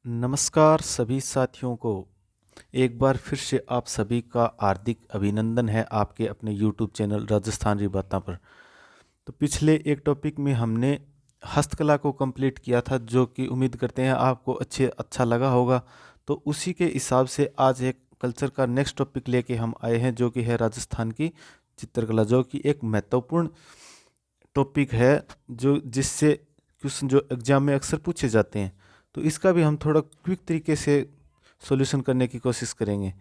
नमस्कार सभी साथियों को। एक बार फिर से आप सभी का हार्दिक अभिनंदन है आपके अपने YouTube चैनल राजस्थान री बातां पर। तो पिछले एक टॉपिक में हमने हस्तकला को कंप्लीट किया था, जो कि उम्मीद करते हैं आपको अच्छा लगा होगा। तो उसी के हिसाब से आज एक कल्चर का नेक्स्ट टॉपिक लेके हम आए हैं, जो कि है राजस्थान की चित्रकला, जो कि एक महत्वपूर्ण टॉपिक है जिससे क्वेश्चन जो एग्जाम में अक्सर पूछे जाते हैं। तो इसका भी हम थोड़ा क्विक तरीके से सॉल्यूशन करने की कोशिश करेंगे।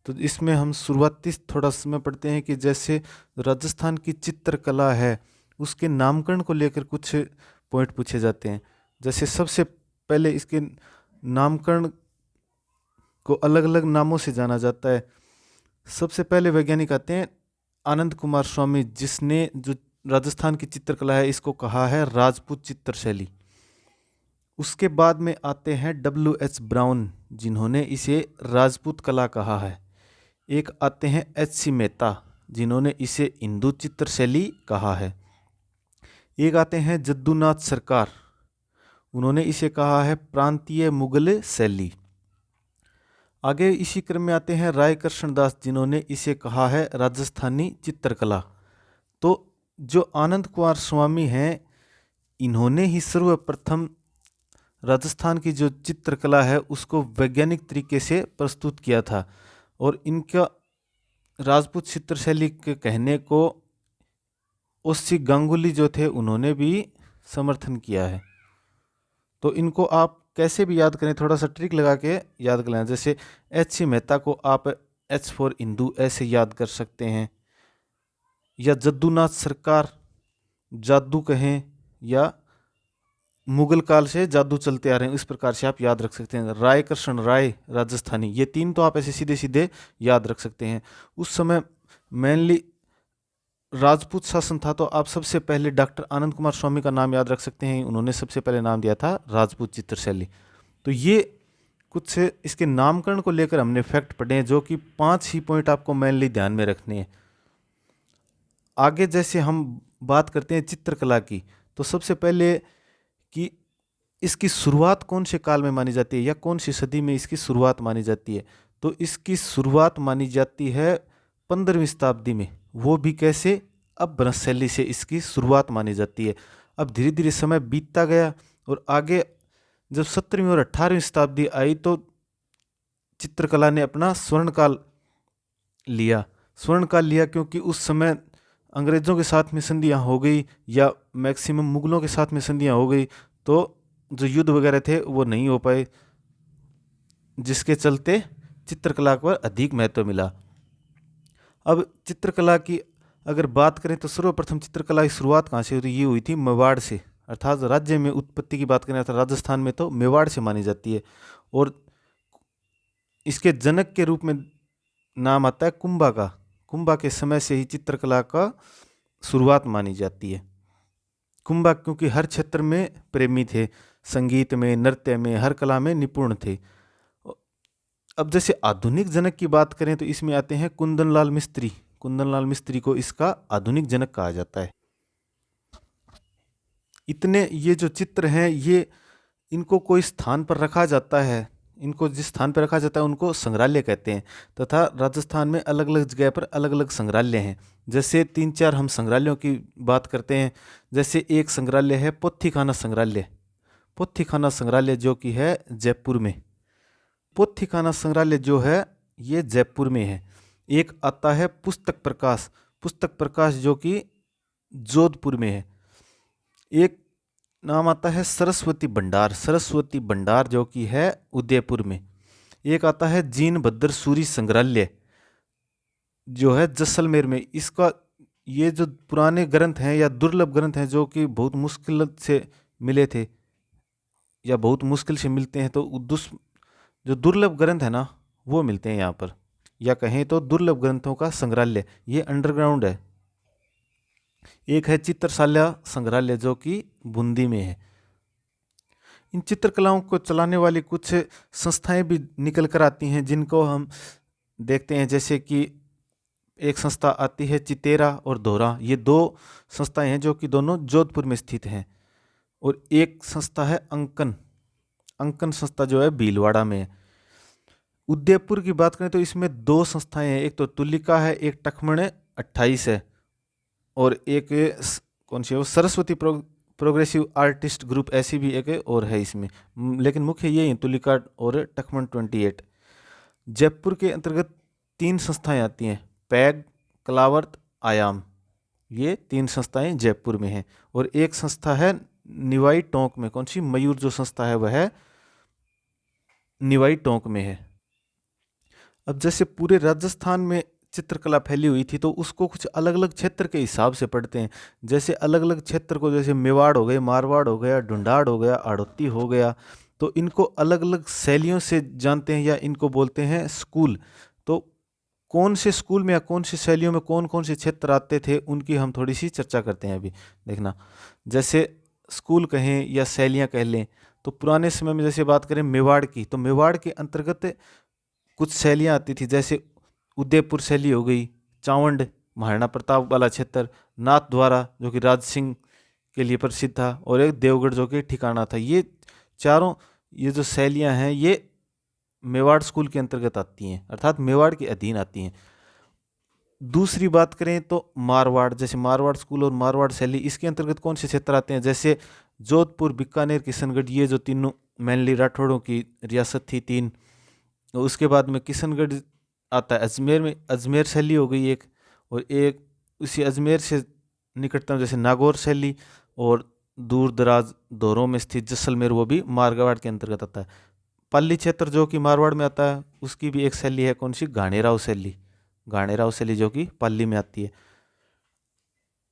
तो इसमें हम शुरुआती थोड़ा समय पढ़ते हैं कि जैसे राजस्थान की चित्रकला है, उसके नामकरण को लेकर कुछ पॉइंट पूछे जाते हैं। जैसे सबसे पहले इसके नामकरण को अलग अलग नामों से जाना जाता है। सबसे पहले वैज्ञानिक आते हैं आनंद कुमार स्वामी, जिसने जो राजस्थान की चित्रकला है इसको कहा है राजपूत चित्रशैली। उसके बाद में आते हैं W.H. ब्राउन, जिन्होंने इसे राजपूत कला कहा है। एक आते हैं H.C. मेहता, जिन्होंने इसे हिंदू चित्रशैली कहा है। एक आते हैं जद्दूनाथ सरकार, उन्होंने इसे कहा है प्रांतीय मुगल शैली। आगे इसी क्रम में आते हैं राय कृष्ण दास, जिन्होंने इसे कहा है राजस्थानी चित्रकला। तो जो आनंद कुमार स्वामी हैं, इन्होंने ही सर्वप्रथम राजस्थान की जो चित्रकला है उसको वैज्ञानिक तरीके से प्रस्तुत किया था, और इनका राजपूत चित्रशैली के कहने को ओसी गांगुली जो थे उन्होंने भी समर्थन किया है। तो इनको आप कैसे भी याद करें, थोड़ा सा ट्रिक लगा के याद कर लें। जैसे H.C. मेहता को आप H फॉर हिंदू ऐसे याद कर सकते हैं, या जद्दूनाथ सरकार जादू कहें, या मुगल काल से जादू चलते आ रहे हैं, इस प्रकार से आप याद रख सकते हैं। राय कृष्ण राय राजस्थानी, ये तीन तो आप ऐसे सीधे सीधे याद रख सकते हैं। उस समय मेनली राजपूत शासन था, तो आप सबसे पहले डॉक्टर आनंद कुमार स्वामी का नाम याद रख सकते हैं। उन्होंने सबसे पहले नाम दिया था राजपूत चित्रशैली। तो ये कुछ इसके नामकरण को लेकर हमने फैक्ट पढ़े हैं, जो कि 5 ही पॉइंट आपको मेनली ध्यान में रखने हैं। आगे जैसे हम बात करते हैं चित्रकला की, तो सबसे पहले कि इसकी शुरुआत कौन से काल में मानी जाती है, या कौन सी सदी में इसकी शुरुआत मानी जाती है। तो इसकी शुरुआत मानी जाती है 15वीं शताब्दी में। वो भी कैसे? अपभ्रंश शैली से इसकी शुरुआत मानी जाती है। अब धीरे धीरे समय बीतता गया, और आगे जब 17वीं और 18वीं शताब्दी आई, तो चित्रकला ने अपना स्वर्णकाल लिया। स्वर्णकाल लिया क्योंकि उस समय अंग्रेज़ों के साथ में संधियाँ हो गई, या मैक्सिमम मुगलों के साथ में संधियाँ हो गई, तो जो युद्ध वगैरह थे वो नहीं हो पाए, जिसके चलते चित्रकला पर अधिक महत्व मिला। अब चित्रकला की अगर बात करें तो सर्वप्रथम चित्रकला की शुरुआत कहाँ से हुई? ये हुई थी मेवाड़ से, अर्थात राज्य में उत्पत्ति की बात करें तो राजस्थान में तो मेवाड़ से मानी जाती है। और इसके जनक के रूप में नाम आता है कुंभा का। कुंभा के समय से ही चित्रकला का शुरुआत मानी जाती है। कुंभा क्योंकि हर क्षेत्र में प्रेमी थे, संगीत में, नृत्य में, हर कला में निपुण थे। अब जैसे आधुनिक जनक की बात करें तो इसमें आते हैं कुंदनलाल मिस्त्री। कुंदनलाल मिस्त्री को इसका आधुनिक जनक कहा जाता है। इतने ये जो चित्र हैं, ये इनको कोई स्थान पर रखा जाता है, इनको जिस स्थान पर रखा जाता है उनको संग्रहालय कहते हैं। तथा राजस्थान में अलग अलग जगह पर अलग अलग संग्रहालय हैं। जैसे 3-4 हम संग्रहालयों की बात करते हैं। जैसे एक संग्रहालय है पोथीखाना संग्रहालय। पोथीखाना संग्रहालय जो कि है जयपुर में। पोथीखाना संग्रहालय जो है ये जयपुर में है। एक आता है पुस्तक प्रकाश। पुस्तक प्रकाश जो कि जोधपुर में है। एक नाम आता है सरस्वती भंडार। सरस्वती भंडार जो कि है उदयपुर में। एक आता है जीन भद्र सूरी संग्रहालय जो है जैसलमेर में। इसका ये जो पुराने ग्रंथ हैं या दुर्लभ ग्रंथ हैं, जो कि बहुत मुश्किल से मिले थे या बहुत मुश्किल से मिलते हैं, तो जो दुर्लभ ग्रंथ है ना, वो मिलते हैं यहाँ पर। या कहें तो दुर्लभ ग्रंथों का संग्रहालय, ये अंडरग्राउंड है। एक है चित्रशाला संग्रहालय जो कि बूंदी में है। इन चित्रकलाओं को चलाने वाली कुछ संस्थाएं भी निकल कर आती हैं, जिनको हम देखते हैं। जैसे कि एक संस्था आती है चितेरा और धोरा। ये 2 संस्थाएं हैं जो कि दोनों जोधपुर में स्थित हैं। और एक संस्था है अंकन। अंकन संस्था जो है भीलवाड़ा में है। उदयपुर की बात करें तो इसमें दो संस्थाएं हैं, एक तो तुलिका है, एक टखमण 28 है, और एक कौन सी है वो सरस्वती प्रोग्रेसिव आर्टिस्ट ग्रुप, ऐसी भी एक और है इसमें। लेकिन मुख्य ये है तुलिका और टखमण 28। जयपुर के अंतर्गत 3 संस्थाएं आती हैं, पैग, कलावर्त, आयाम। ये 3 संस्थाएं जयपुर में हैं। और एक संस्था है निवाई टोंक में, कौन सी, मयूर जो संस्था है वह निवाई टोंक में है। अब जैसे पूरे राजस्थान में चित्रकला फैली हुई थी तो उसको कुछ अलग अलग क्षेत्र के हिसाब से पढ़ते हैं। जैसे अलग अलग क्षेत्र को, जैसे मेवाड़ हो गए, मारवाड़ हो गया, ढूंढाड़ हो गया, आड़ोती हो गया, तो इनको अलग अलग शैलियों से जानते हैं या इनको बोलते हैं स्कूल। तो कौन से स्कूल में या कौन सी शैलियों में कौन कौन से क्षेत्र आते थे उनकी हम थोड़ी सी चर्चा करते हैं अभी। देखना, जैसे स्कूल कहें या शैलियाँ कह लें, तो पुराने समय में जैसे बात करें मेवाड़ की, तो मेवाड़ के अंतर्गत कुछ शैलियाँ आती थी, जैसे उदयपुर शैली हो गई, चावंड महाराणा प्रताप वाला क्षेत्र, नाथ द्वारा जो कि राज सिंह के लिए प्रसिद्ध था, और एक देवगढ़ जो कि ठिकाना था। ये चारों ये जो शैलियाँ हैं ये मेवाड़ स्कूल के अंतर्गत आती हैं, अर्थात मेवाड़ के अधीन आती हैं। दूसरी बात करें तो मारवाड़, जैसे मारवाड़ स्कूल और मारवाड़ शैली, इसके अंतर्गत कौन से क्षेत्र आते हैं, जैसे जोधपुर, बीकानेर, किशनगढ़, ये जो तीनों मेनली राठौड़ों की रियासत थी 3। उसके बाद में किशनगढ़ आता है, अजमेर में अजमेर शैली हो गई एक, और एक उसी अजमेर से निकटतम जैसे नागौर शैली, और दूर दराज दौरों में स्थित जैसलमेर, वो भी मारवाड़ के अंतर्गत आता है। पाली क्षेत्र जो कि मारवाड़ में आता है, उसकी भी एक शैली है, कौन सी, घाणेराव शैली, घाणेराव शैली जो कि पाली में आती है।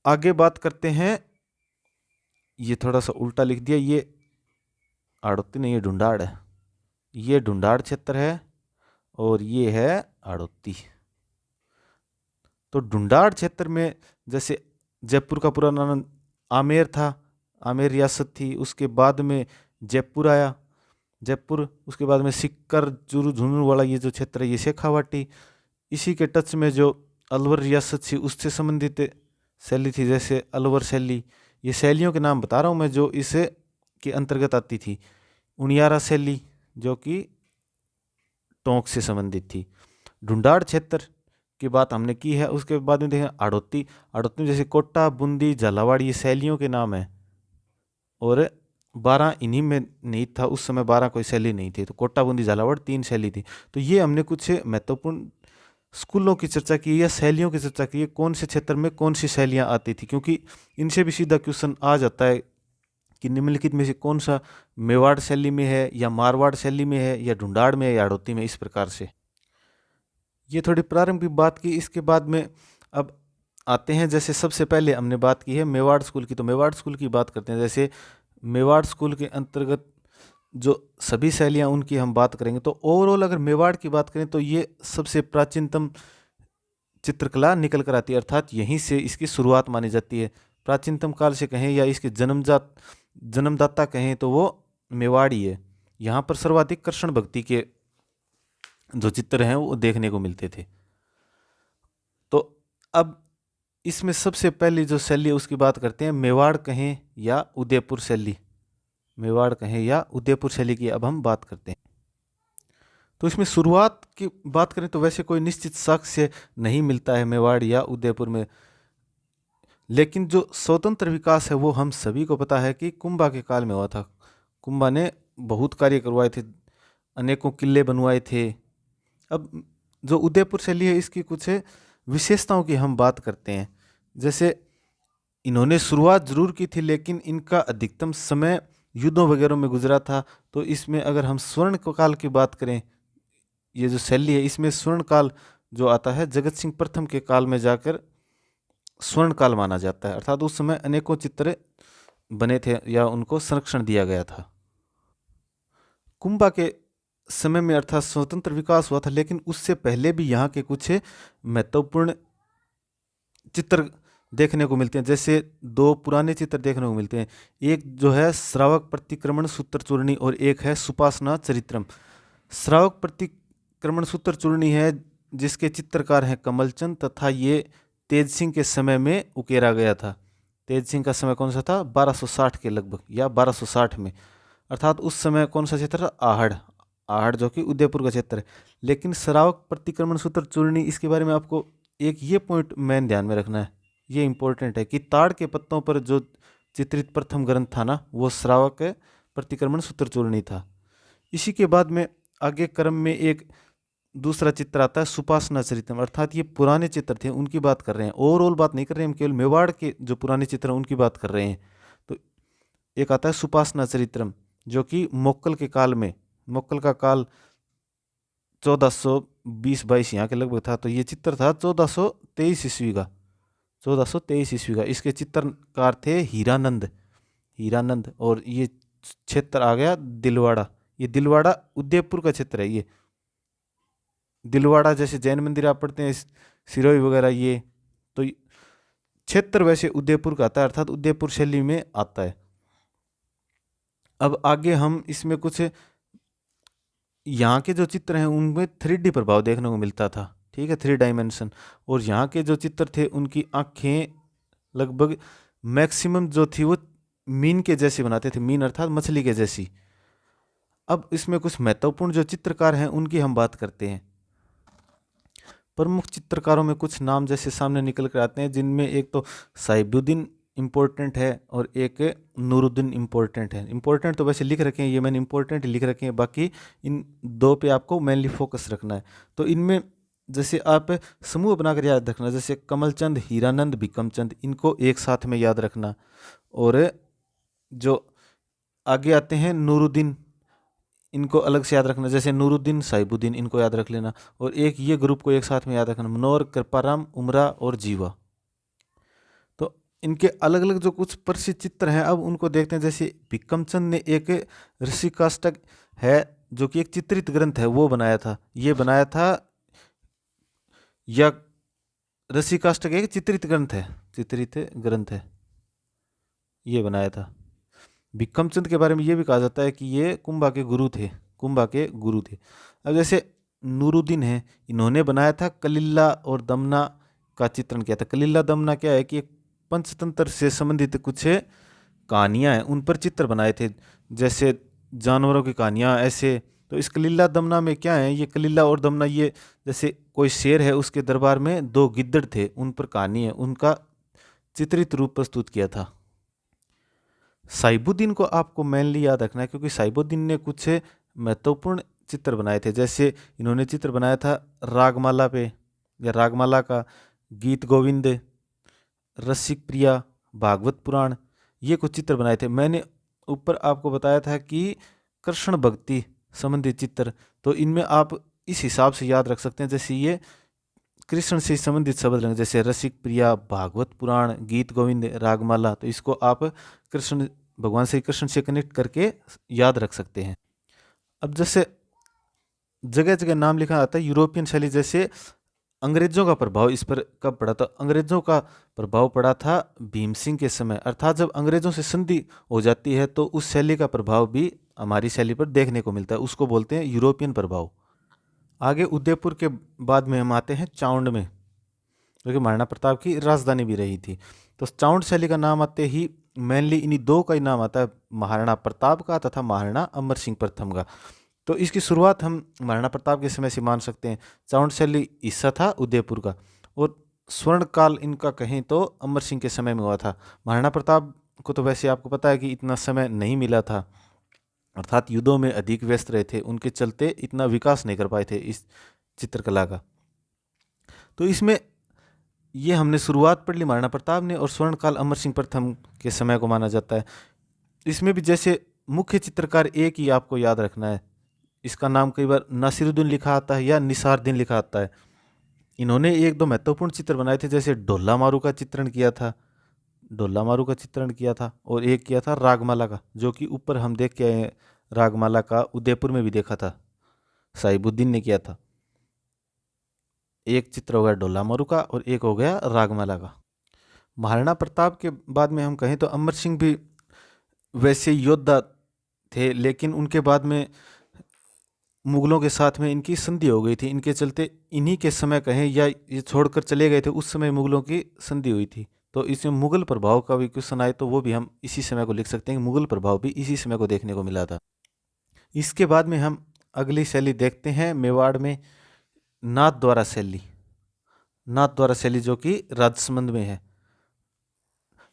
आगे बात करते हैं, ये थोड़ा सा उल्टा लिख दिया, ये आड़ोती नहीं, ये ढूंढाड़ है, ये ढूंढाड़ क्षेत्र है और ये है आड़ोती। तो ढूंढाड़ क्षेत्र में जैसे जयपुर का पूरा नाम आमेर था, आमेर रियासत थी, उसके बाद में जयपुर आया, जयपुर, उसके बाद में सिक्कर, चूरू, झुंझुनू वाला ये जो क्षेत्र है ये शेखावाटी। इसी के टच में जो अलवर रियासत थी उससे संबंधित शैली थी, जैसे अलवर शैली। ये शैलियों के नाम बता रहा हूँ मैं जो इसे के अंतर्गत आती थी। उनियारा शैली जो कि टोंक से संबंधित थी। ढूंढाड़ क्षेत्र की बात हमने की है। उसके बाद में देखें आड़ोती, आड़ोती में जैसे कोटा, बूंदी, झालावाड़, ये शैलियों के नाम है, और 12 इन्हीं में नहीं था उस समय, 12 कोई शैली नहीं थी, तो कोटा, बूंदी, झालावाड़ 3 शैली थी। तो ये हमने कुछ महत्वपूर्ण स्कूलों की चर्चा की या शैलियों की चर्चा की है, कौन से क्षेत्र में कौन सी शैलियाँ आती थी, क्योंकि इनसे भी सीधा क्वेश्चन आ जाता है कि निम्नलिखित में से कौन सा मेवाड़ शैली में है, या मारवाड़ शैली में है, या ढूंढाड़ में है, या आड़ोती में, इस प्रकार से। ये थोड़ी प्रारंभिक बात की। इसके बाद में अब आते हैं, जैसे सबसे पहले हमने बात की है मेवाड़ स्कूल की, तो मेवाड़ स्कूल की बात करते हैं। जैसे मेवाड़ स्कूल के अंतर्गत जो सभी शैलियाँ उनकी हम बात करेंगे, तो ओवरऑल अगर मेवाड़ की बात करें तो ये सबसे प्राचीनतम चित्रकला निकल कर आती है, अर्थात यहीं से इसकी शुरुआत मानी जाती है। प्राचीनतम काल से कहें या इसके जन्मदाता कहें तो वो मेवाड़ी है। यहाँ पर सर्वाधिक कृष्ण भक्ति के जो चित्र हैं वो देखने को मिलते थे। तो अब इसमें सबसे पहली जो शैली है उसकी बात करते हैं, मेवाड़ कहें या उदयपुर शैली, मेवाड़ कहें या उदयपुर शैली की अब हम बात करते हैं। तो इसमें शुरुआत की बात करें तो वैसे कोई निश्चित साक्ष्य नहीं मिलता है मेवाड़ या उदयपुर में, लेकिन जो स्वतंत्र विकास है वो हम सभी को पता है कि कुंभा के काल में हुआ था। कुंभा ने बहुत कार्य करवाए थे, अनेकों किले बनवाए थे। अब जो उदयपुर शैली है इसकी कुछ विशेषताओं की हम बात करते हैं। जैसे इन्होंने शुरुआत जरूर की थी लेकिन इनका अधिकतम समय युद्धों वगैरह में गुजरा था। तो इसमें अगर हम स्वर्ण काल की बात करें, ये जो शैली है इसमें स्वर्ण काल जो आता है जगत सिंह प्रथम के काल में जाकर स्वर्ण काल माना जाता है, अर्थात उस समय अनेकों चित्र बने थे या उनको संरक्षण दिया गया था। कुंभा के समय में अर्थात स्वतंत्र विकास हुआ था, लेकिन उससे पहले भी यहाँ के कुछ महत्वपूर्ण चित्र देखने को मिलते हैं। जैसे 2 पुराने चित्र देखने को मिलते हैं, एक जो है श्रावक प्रतिक्रमण सूत्र चूर्णी और एक है सुपासना चरित्रम। श्रावक प्रतिक्रमण सूत्र चूर्णी है जिसके चित्रकार हैं कमलचंद, तथा ये तेज सिंह के समय में उकेरा गया था। तेज सिंह का समय कौन सा था, 1260 के लगभग या 1260 में, अर्थात उस समय कौन सा क्षेत्र था? आहड़। आहड़ जो कि उदयपुर का क्षेत्र है। लेकिन श्रावक प्रतिक्रमण सूत्र चूर्णी, इसके बारे में आपको एक ये पॉइंट मेन ध्यान में रखना है, ये इंपॉर्टेंट है कि ताड़ के पत्तों पर जो चित्रित प्रथम ग्रंथ था ना, वो श्रावक प्रतिक्रमण सूत्र चूर्णी था। इसी के बाद में आगे क्रम में एक दूसरा चित्र आता है सुपासना चरित्रम, अर्थात ये पुराने चित्र थे उनकी बात कर रहे हैं, ओवरऑल बात नहीं कर रहे हैं हम, केवल मेवाड़ के जो पुराने चित्र हैं उनकी बात कर रहे हैं। तो एक आता है सुपासना चरित्रम जो कि मोक्कल के काल में, मोक्कल का काल 1420-22 यहाँ के लगभग था, तो ये चित्र था 1423 ईस्वी का, 1423 ईस्वी का। इसके चित्रकार थे हीरानंद, हीरानंद। और ये क्षेत्र आ गया दिलवाड़ा, ये दिलवाड़ा उदयपुर का क्षेत्र है। ये दिलवाड़ा जैसे जैन मंदिर आप पढ़ते हैं सिरोही वगैरह, ये तो क्षेत्र वैसे उदयपुर का आता है, अर्थात उदयपुर शैली में आता है। अब आगे हम इसमें कुछ यहाँ के जो चित्र हैं उनमें 3D प्रभाव देखने को मिलता था, ठीक है, 3 डायमेंशन। और यहाँ के जो चित्र थे उनकी आंखें लगभग मैक्सिमम जो थी वो मीन के जैसी बनाते थे, मीन अर्थात मछली के जैसी। अब इसमें कुछ महत्वपूर्ण जो चित्रकार हैं उनकी हम बात करते हैं। प्रमुख चित्रकारों में कुछ नाम जैसे सामने निकल कर आते हैं, जिनमें एक तो साहिबुद्दीन इम्पोर्टेंट है और एक नूरुद्दीन इम्पोर्टेंट है। इम्पोर्टेंट तो वैसे लिख रखे हैं, ये मैंने इम्पोर्टेंट लिख रखे हैं, बाकी इन दो पे आपको मेनली फोकस रखना है। तो इनमें जैसे आप समूह बनाकर याद रखना, जैसे कमलचंद, हीरानंद, भिकमचंद, इनको एक साथ में याद रखना। और जो आगे आते हैं नूरुद्दीन, इनको अलग से याद रखना, जैसे नूरुद्दीन, साहिबुद्दीन, इनको याद रख लेना। और एक ये ग्रुप को एक साथ में याद रखना, मनोहर, कृपाराम, उमरा और जीवा। तो इनके अलग अलग जो कुछ प्रसिद्ध चित्र हैं अब उनको देखते हैं। जैसे भिकमचंद ने एक ऋषिकाष्टक है जो कि एक चित्रित ग्रंथ है वो बनाया था, ये बनाया था, या ऋषिकाष्टक एक चित्रित ग्रंथ है, चित्रित ग्रंथ है, ये बनाया था। भिकमचंद के बारे में ये भी कहा जाता है कि ये कुंभा के गुरु थे, कुंभा के गुरु थे। अब जैसे नूरुद्दीन है, इन्होंने बनाया था कलिल्ला और दमना का चित्रण किया था। कलिल्ला दमना क्या है कि एक पंचतंत्र से संबंधित कुछ कहानियां हैं उन पर चित्र बनाए थे, जैसे जानवरों की कहानियां ऐसे। तो इस कलिल्ला दमना में क्या है, ये कलिल्ला और दमना, ये जैसे कोई शेर है उसके दरबार में 2 गिद्दड़ थे, उन पर कहानी है, उनका चित्रित रूप प्रस्तुत किया था। साहिबुद्दीन को आपको मेनली याद रखना है क्योंकि साहिबुद्दीन ने कुछ महत्वपूर्ण चित्र बनाए थे। जैसे इन्होंने चित्र बनाया था रागमाला पे, या रागमाला का, गीत गोविंद, रसिक प्रिया, भागवत पुराण, ये कुछ चित्र बनाए थे। मैंने ऊपर आपको बताया था कि कृष्ण भक्ति संबंधित चित्र, तो इनमें आप इस हिसाब से याद रख सकते हैं। जैसे ये कृष्ण से संबंधित शब्द लेंगे, जैसे रसिक प्रिया, भागवत पुराण, गीत गोविंद, रागमाला, तो इसको आप कृष्ण भगवान से, कृष्ण से कनेक्ट करके याद रख सकते हैं। अब जैसे जगह जगह नाम लिखा आता है यूरोपियन शैली, जैसे अंग्रेजों का प्रभाव इस पर कब पड़ा था? अंग्रेजों का प्रभाव पड़ा था भीम सिंह के समय, अर्थात जब अंग्रेजों से संधि हो जाती है तो उस शैली का प्रभाव भी हमारी शैली पर देखने को मिलता है, उसको बोलते हैं यूरोपियन प्रभाव। आगे उदयपुर के बाद में हम आते हैं चाउंड में, जो कि महाराणा प्रताप की राजधानी भी रही थी। तो चाउंड शैली का नाम आते ही मेनली इन्हीं दो का ही नाम आता है, महाराणा प्रताप का तथा महाराणा अमर सिंह प्रथम का। तो इसकी शुरुआत हम महाराणा प्रताप के समय से मान सकते हैं। चाउंड शैली हिस्सा था उदयपुर का, और स्वर्ण काल इनका कहें तो अमर सिंह के समय में हुआ था। महाराणा प्रताप को तो वैसे आपको पता है कि इतना समय नहीं मिला था, अर्थात युद्धों में अधिक व्यस्त रहे थे, उनके चलते इतना विकास नहीं कर पाए थे इस चित्रकला का। तो इसमें ये हमने शुरुआत पढ़ ली महाराणा प्रताप ने, और स्वर्ण काल अमर सिंह प्रथम के समय को माना जाता है। इसमें भी जैसे मुख्य चित्रकार एक ही आपको याद रखना है, इसका नाम कई बार नासिरुद्दीन लिखा आता है या निसारुद्दीन लिखा आता है। इन्होंने एक दो महत्वपूर्ण चित्र बनाए थे, जैसे ढोला मारू का चित्रण किया था, ढोला मारू का चित्रण किया था, और एक किया था रागमाला का, जो कि ऊपर हम देख के आए हैं। रागमाला का उदयपुर में भी देखा था, साहिबुद्दीन ने किया था। एक चित्र हो गया ढोला मारू का और एक हो गया रागमाला का। महाराणा प्रताप के बाद में हम कहें तो अमर सिंह भी वैसे योद्धा थे, लेकिन उनके बाद में मुगलों के साथ में इनकी संधि हो गई थी, इनके चलते इन्हीं के समय कहें या ये छोड़कर चले गए थे, उस समय मुगलों की संधि हुई थी, तो इसमें मुगल प्रभाव का भी क्वेश्चन आए तो वो भी हम इसी समय को लिख सकते हैं, मुगल प्रभाव भी इसी समय को देखने को मिला था। इसके बाद में हम अगली शैली देखते हैं मेवाड़ में नाथ द्वारा शैली। नाथ द्वारा शैली जो कि राजसमंद में है।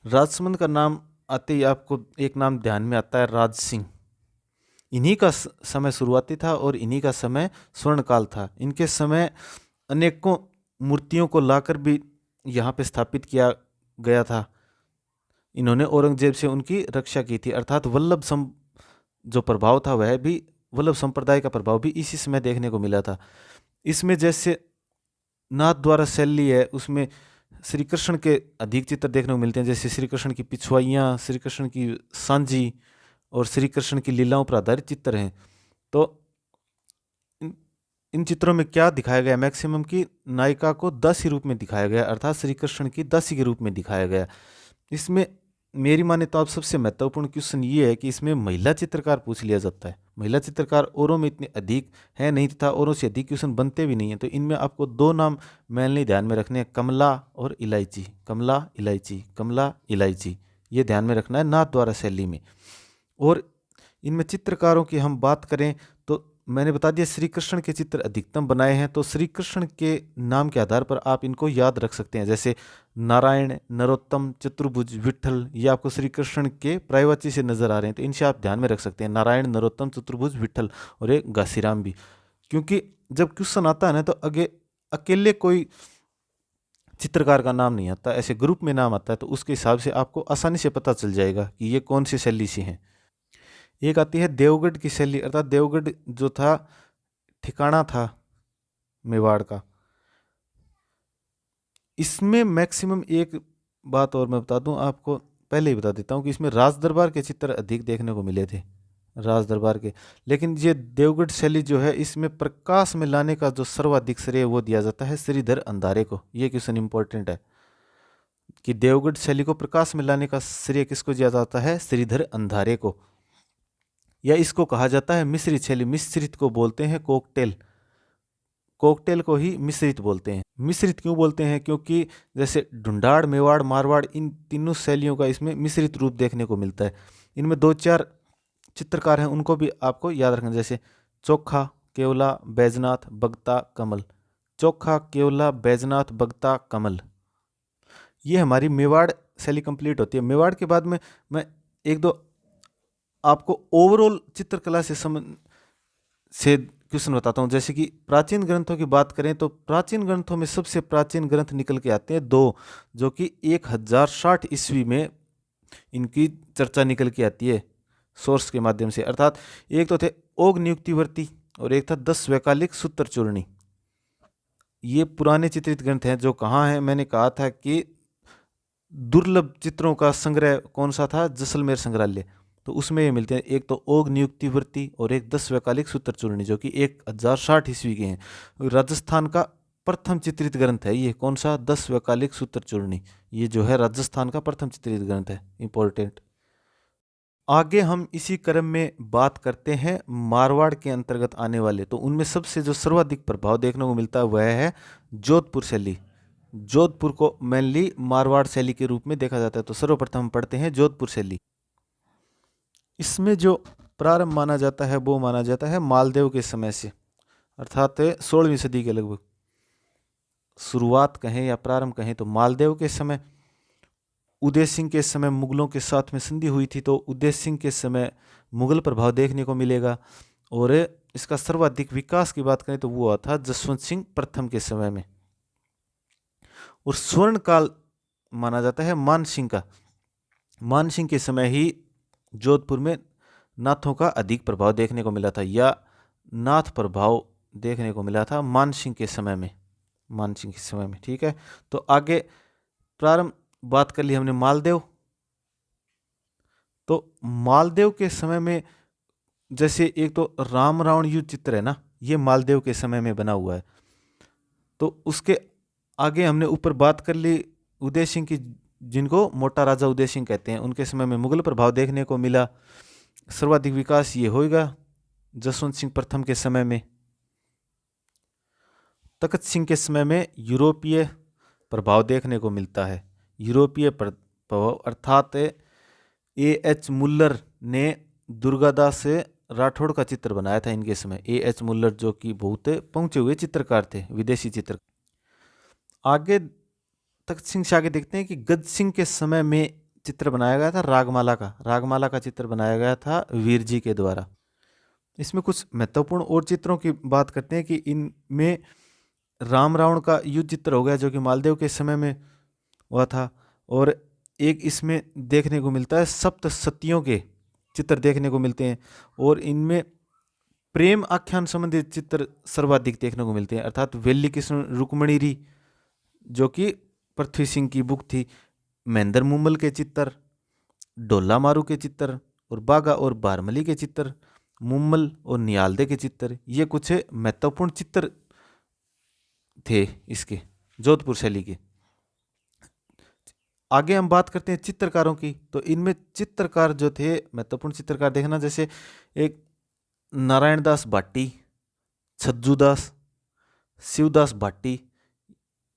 राजसमंद का नाम आते ही आपको एक नाम ध्यान में आता है, राज सिंह। इन्हीं का समय शुरुआती था और इन्हीं का समय स्वर्णकाल था। इनके समय अनेकों मूर्तियों को लाकर भी यहाँ पे स्थापित किया गया था। इन्होंने औरंगजेब से उनकी रक्षा की थी, अर्थात वल्लभ जो प्रभाव था वह भी, वल्लभ संप्रदाय का प्रभाव भी इसी समय देखने को मिला था। इसमें जैसे नाथ द्वारा शैली है, उसमें श्री कृष्ण के अधिक चित्र देखने को मिलते हैं, जैसे श्री कृष्ण की पिछवाइयाँ, श्री कृष्ण की सांझी और श्री कृष्ण की लीलाओं पर आधारित चित्र हैं। तो इन चित्रों में क्या दिखाया गया, मैक्सिमम की नायिका को दासी रूप में दिखाया गया, अर्थात श्री कृष्ण की दासी के रूप में दिखाया गया। इसमें मेरी माने तो आप सबसे महत्वपूर्ण क्वेश्चन ये है कि इसमें महिला चित्रकार पूछ लिया जाता है। महिला चित्रकार औरों में इतने अधिक है नहीं तथा औरों से अधिक क्वेश्चन बनते भी नहीं हैं। तो इनमें आपको दो नाम मेनली ध्यान में रखने हैं, कमला और इलायची। कमला इलायची, कमला इलायची, ये ध्यान में रखना है नाथ द्वारा शैली में। और इनमें चित्रकारों की हम बात करें तो मैंने बता दिया श्री कृष्ण के चित्र अधिकतम बनाए हैं, तो श्री कृष्ण के नाम के आधार पर आप इनको याद रख सकते हैं, जैसे नारायण, नरोत्तम, चतुर्भुज, विट्ठल, ये आपको श्री कृष्ण के पर्यायवाची से नजर आ रहे हैं, तो इनसे आप ध्यान में रख सकते हैं, नारायण, नरोत्तम, चतुर्भुज, विट्ठल और एक घासीराम भी। क्योंकि जब क्वेश्चन आता है ना तो अकेले कोई चित्रकार का नाम नहीं आता, ऐसे ग्रुप में नाम आता है, तो उसके हिसाब से आपको आसानी से पता चल जाएगा कि ये कौन सी शैली से हैं। एक आती है देवगढ़ की शैली, अर्थात देवगढ़ जो था ठिकाना था मेवाड़ का। इसमें मैक्सिमम एक बात और मैं बता दूं आपको, पहले ही बता देता हूं कि इसमें राज दरबार के चित्र अधिक देखने को मिले थे, राज दरबार के। लेकिन ये देवगढ़ शैली जो है, इसमें प्रकाश में लाने का जो सर्वाधिक श्रेय वो दिया जाता है श्रीधर अंधारे को। ये क्वेश्चन इंपॉर्टेंट है कि देवगढ़ शैली को प्रकाश में लाने का श्रेय किसको दिया जाता है, श्रीधर अंधारे को। या इसको कहा जाता है मिश्रित शैली। मिश्रित को बोलते हैं कोकटेल, कोकटेल को ही मिश्रित बोलते हैं। मिश्रित क्यों बोलते हैं, क्योंकि जैसे ढूंढाड़, मेवाड़, मारवाड़, इन तीनों शैलियों का इसमें मिश्रित रूप देखने को मिलता है। इनमें दो चार चित्रकार हैं, उनको भी आपको याद रखना, जैसे चोखा, केवला, बैजनाथ, बगता, कमल। चोखा, केवला, बैजनाथ, बगता, कमल, ये हमारी मेवाड़ शैली कंप्लीट होती है। मेवाड़ के बाद में मैं एक दो आपको ओवरऑल चित्रकला से क्वेश्चन बताता हूँ। जैसे कि प्राचीन ग्रंथों की बात करें तो प्राचीन ग्रंथों में सबसे प्राचीन ग्रंथ निकल के आते हैं दो, जो कि 1060 ईस्वी में इनकी चर्चा निकल के आती है सोर्स के माध्यम से। अर्थात एक तो थे ओग नियुक्तिवर्ती और एक था 10 वैकालिक सूत्र चूर्णी। ये पुराने चित्रित ग्रंथ हैं जो कहाँ हैं, मैंने कहा था कि दुर्लभ चित्रों का संग्रह कौन सा था, जैसलमेर संग्रहालय, तो उसमें ये मिलते हैं। एक तो ओग नियुक्तिवर्ती और एक 10 वैकालिक सूत्र चूर्णी, जो कि 1060 ईस्वी के हैं। राजस्थान का प्रथम चित्रित ग्रंथ है ये, कौन सा, 10 वैकालिक सूत्र चूर्णी। ये जो है राजस्थान का प्रथम चित्रित ग्रंथ है, इंपॉर्टेंट। आगे हम इसी क्रम में बात करते हैं मारवाड़ के अंतर्गत आने वाले, तो उनमें सबसे जो सर्वाधिक प्रभाव देखने को मिलता है वह है जोधपुर शैली। जोधपुर को मेनली मारवाड़ शैली के रूप में देखा जाता है। तो सर्वप्रथम हम पढ़ते हैं जोधपुर शैली। इसमें जो प्रारंभ माना जाता है वो माना जाता है मालदेव के समय से, अर्थात 16वीं सदी के लगभग। शुरुआत कहें या प्रारंभ कहें तो मालदेव के समय। उदय सिंह के समय मुगलों के साथ में संधि हुई थी, तो उदय सिंह के समय मुगल प्रभाव देखने को मिलेगा। और इसका सर्वाधिक विकास की बात करें तो वो हुआ था जसवंत सिंह प्रथम के समय में। और स्वर्ण काल माना जाता है मान सिंह का। मान सिंह के समय ही जोधपुर में नाथों का अधिक प्रभाव देखने को मिला था, या नाथ प्रभाव देखने को मिला था मान सिंह के समय में, मान सिंह के समय में। ठीक है, तो आगे प्रारंभ बात कर ली हमने मालदेव। तो मालदेव के समय में जैसे एक तो राम रावण युद्ध चित्र है ना, ये मालदेव के समय में बना हुआ है। तो उसके आगे हमने ऊपर बात कर ली उदय सिंह की, जिनको मोटा राजा उदय सिंह कहते हैं, उनके समय में मुगल प्रभाव देखने को मिला। सर्वाधिक विकास ये होगा जसवंत सिंह प्रथम के समय में। तखत सिंह के समय में यूरोपीय प्रभाव देखने को मिलता है, यूरोपीय प्रभाव अर्थात A.H. मुल्लर ने दुर्गादास राठौड़ का चित्र बनाया था इनके समय। A.H. मुल्लर जो कि बहुत पहुंचे हुए चित्रकार थे, विदेशी चित्र। आगे तख्त सिंह से आगे देखते हैं कि गज सिंह के समय में चित्र बनाया गया था रागमाला का चित्र बनाया गया था वीर जी के द्वारा। इसमें कुछ महत्वपूर्ण और चित्रों की बात करते हैं कि इनमें राम रावण का युद्ध चित्र हो गया जो कि मालदेव के समय में हुआ था, और एक इसमें देखने को मिलता है सप्त सतियों के चित्र देखने को मिलते हैं, और इनमें प्रेम आख्यान संबंधित चित्र सर्वाधिक देखने को मिलते हैं, अर्थात वेल्ली कृष्ण रुक्मणी री जो कि पृथ्वी सिंह की बुक थी, महेंद्र मुमल के चित्र, ढोला मारू के चित्र, और बागा और बारमली के चित्र, मुम्मल और नियालदे के चित्र, ये कुछ महत्वपूर्ण चित्र थे इसके जोधपुर शैली के। आगे हम बात करते हैं चित्रकारों की, तो इनमें चित्रकार जो थे महत्वपूर्ण चित्रकार देखना, जैसे एक नारायण दास भाटी, छज्जूदास, शिवदास भाटी,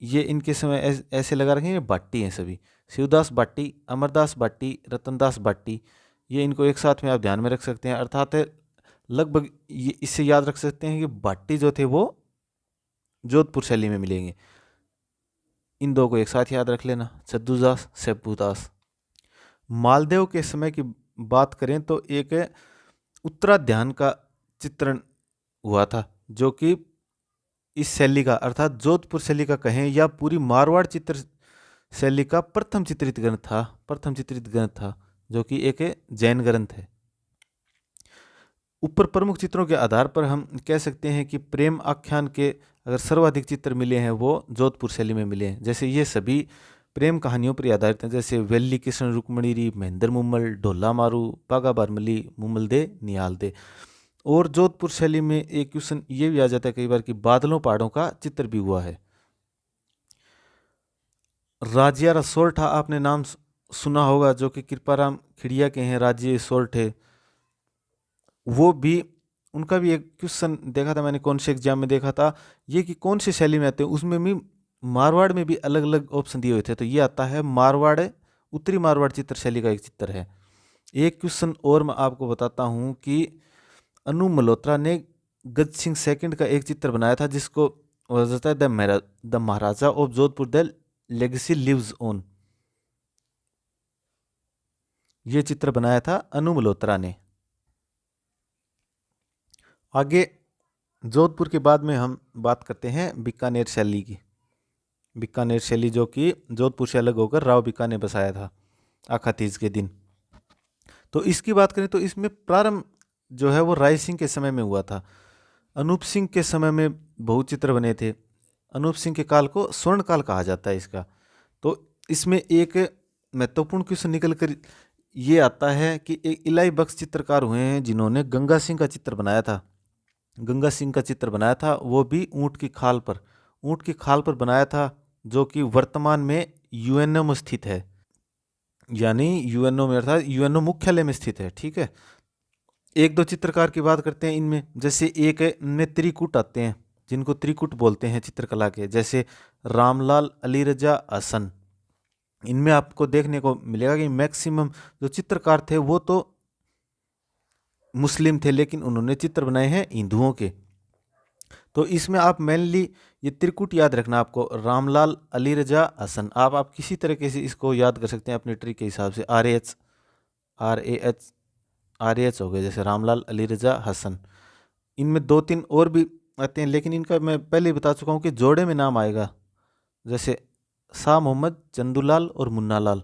ये इनके समय ऐसे लगा रखे हैं, भाटी हैं सभी। शिवदास भाटी, अमरदास भाटी, रतनदास भाटी, ये इनको एक साथ में आप ध्यान में रख सकते हैं, अर्थात लगभग ये इससे याद रख सकते हैं कि भाटी जो थे वो जोधपुर शैली में मिलेंगे। इन दो को एक साथ याद रख लेना, छद्दूदास, सेब्बूदास। मालदेव के समय की बात करें तो एक उत्तराध्यान का चित्रण हुआ था जो कि इस शैली का अर्थात जोधपुर शैली का कहें या पूरी मारवाड़ चित्र शैली का प्रथम चित्रित ग्रंथ था जो कि एक जैन ग्रंथ है। ऊपर प्रमुख चित्रों के आधार पर हम कह सकते हैं कि प्रेम आख्यान के अगर सर्वाधिक चित्र मिले हैं वो जोधपुर शैली में मिले हैं। जैसे ये सभी प्रेम कहानियों पर आधारित हैं, जैसे वेल्ली कृष्ण रुक्मणी री, महेंद्र मुम्मल, ढोला मारू, बागा बारमली, मुम्मल दे, नियाल दे। और जोधपुर शैली में एक क्वेश्चन ये भी आ जाता है कई बार कि बादलों पहाड़ों का चित्र भी हुआ है। राजिया सोरठा आपने नाम सुना होगा जो कि कृपाराम खिड़िया के हैं, राज्य सोरठे, वो भी उनका भी एक क्वेश्चन देखा था मैंने, कौन से एग्जाम में देखा था ये कि कौन सी शैली में आते हैं, उसमें भी मारवाड़ में भी अलग अलग ऑप्शन दिए हुए थे, तो ये आता है मारवाड़, उत्तरी मारवाड़ चित्र शैली का एक चित्र है। एक क्वेश्चन और मैं आपको बताता हूँ कि अनु मल्होत्रा ने गज सिंह सेकंड का एक चित्र बनाया था जिसको जाता है the Maharaja of Jodhpur the legacy lives on, ये चित्र बनाया था अनु मल्होत्रा ने। आगे जोधपुर के बाद में हम बात करते हैं बीकानेर शैली की। बीकानेर शैली जो कि जोधपुर से अलग होकर राव बीका ने बसाया था आखा तीज के दिन। तो इसकी बात करें तो इसमें प्रारंभ जो है वो राय सिंह के समय में हुआ था। अनूप सिंह के समय में बहुत चित्र बने थे। अनूप सिंह के काल को स्वर्ण काल कहा जाता है इसका। तो इसमें एक महत्वपूर्ण क्वेश्चन निकल कर ये आता है कि एक इलाई बख्श चित्रकार हुए हैं जिन्होंने गंगा सिंह का चित्र बनाया था। गंगा सिंह का चित्र बनाया था वो भी ऊँट की खाल पर बनाया था, जो कि वर्तमान में यूएनओ में स्थित है, यानी यूएनओ में अर्थात यूएनओ मुख्यालय में स्थित है। ठीक है, एक दो चित्रकार की बात करते हैं इनमें। जैसे एक में त्रिकुट आते हैं जिनको त्रिकुट बोलते हैं चित्रकला के, जैसे रामलाल, अली रजा, हसन। इनमें आपको देखने को मिलेगा कि मैक्सिमम जो चित्रकार थे वो तो मुस्लिम थे लेकिन उन्होंने चित्र बनाए हैं हिंदुओं के। तो इसमें आप मेनली ये त्रिकुट याद रखना आपको, रामलाल, अली रजा, हसन। आप किसी तरीके से इसको याद कर सकते हैं अपने ट्रिक के हिसाब से। आर ए एच हो गए, जैसे रामलाल, अली रजा, हसन। इनमें दो तीन और भी आते हैं लेकिन इनका मैं पहले ही बता चुका हूँ कि जोड़े में नाम आएगा, जैसे शाह मोहम्मद, चंदूलाल और मुन्नालाल।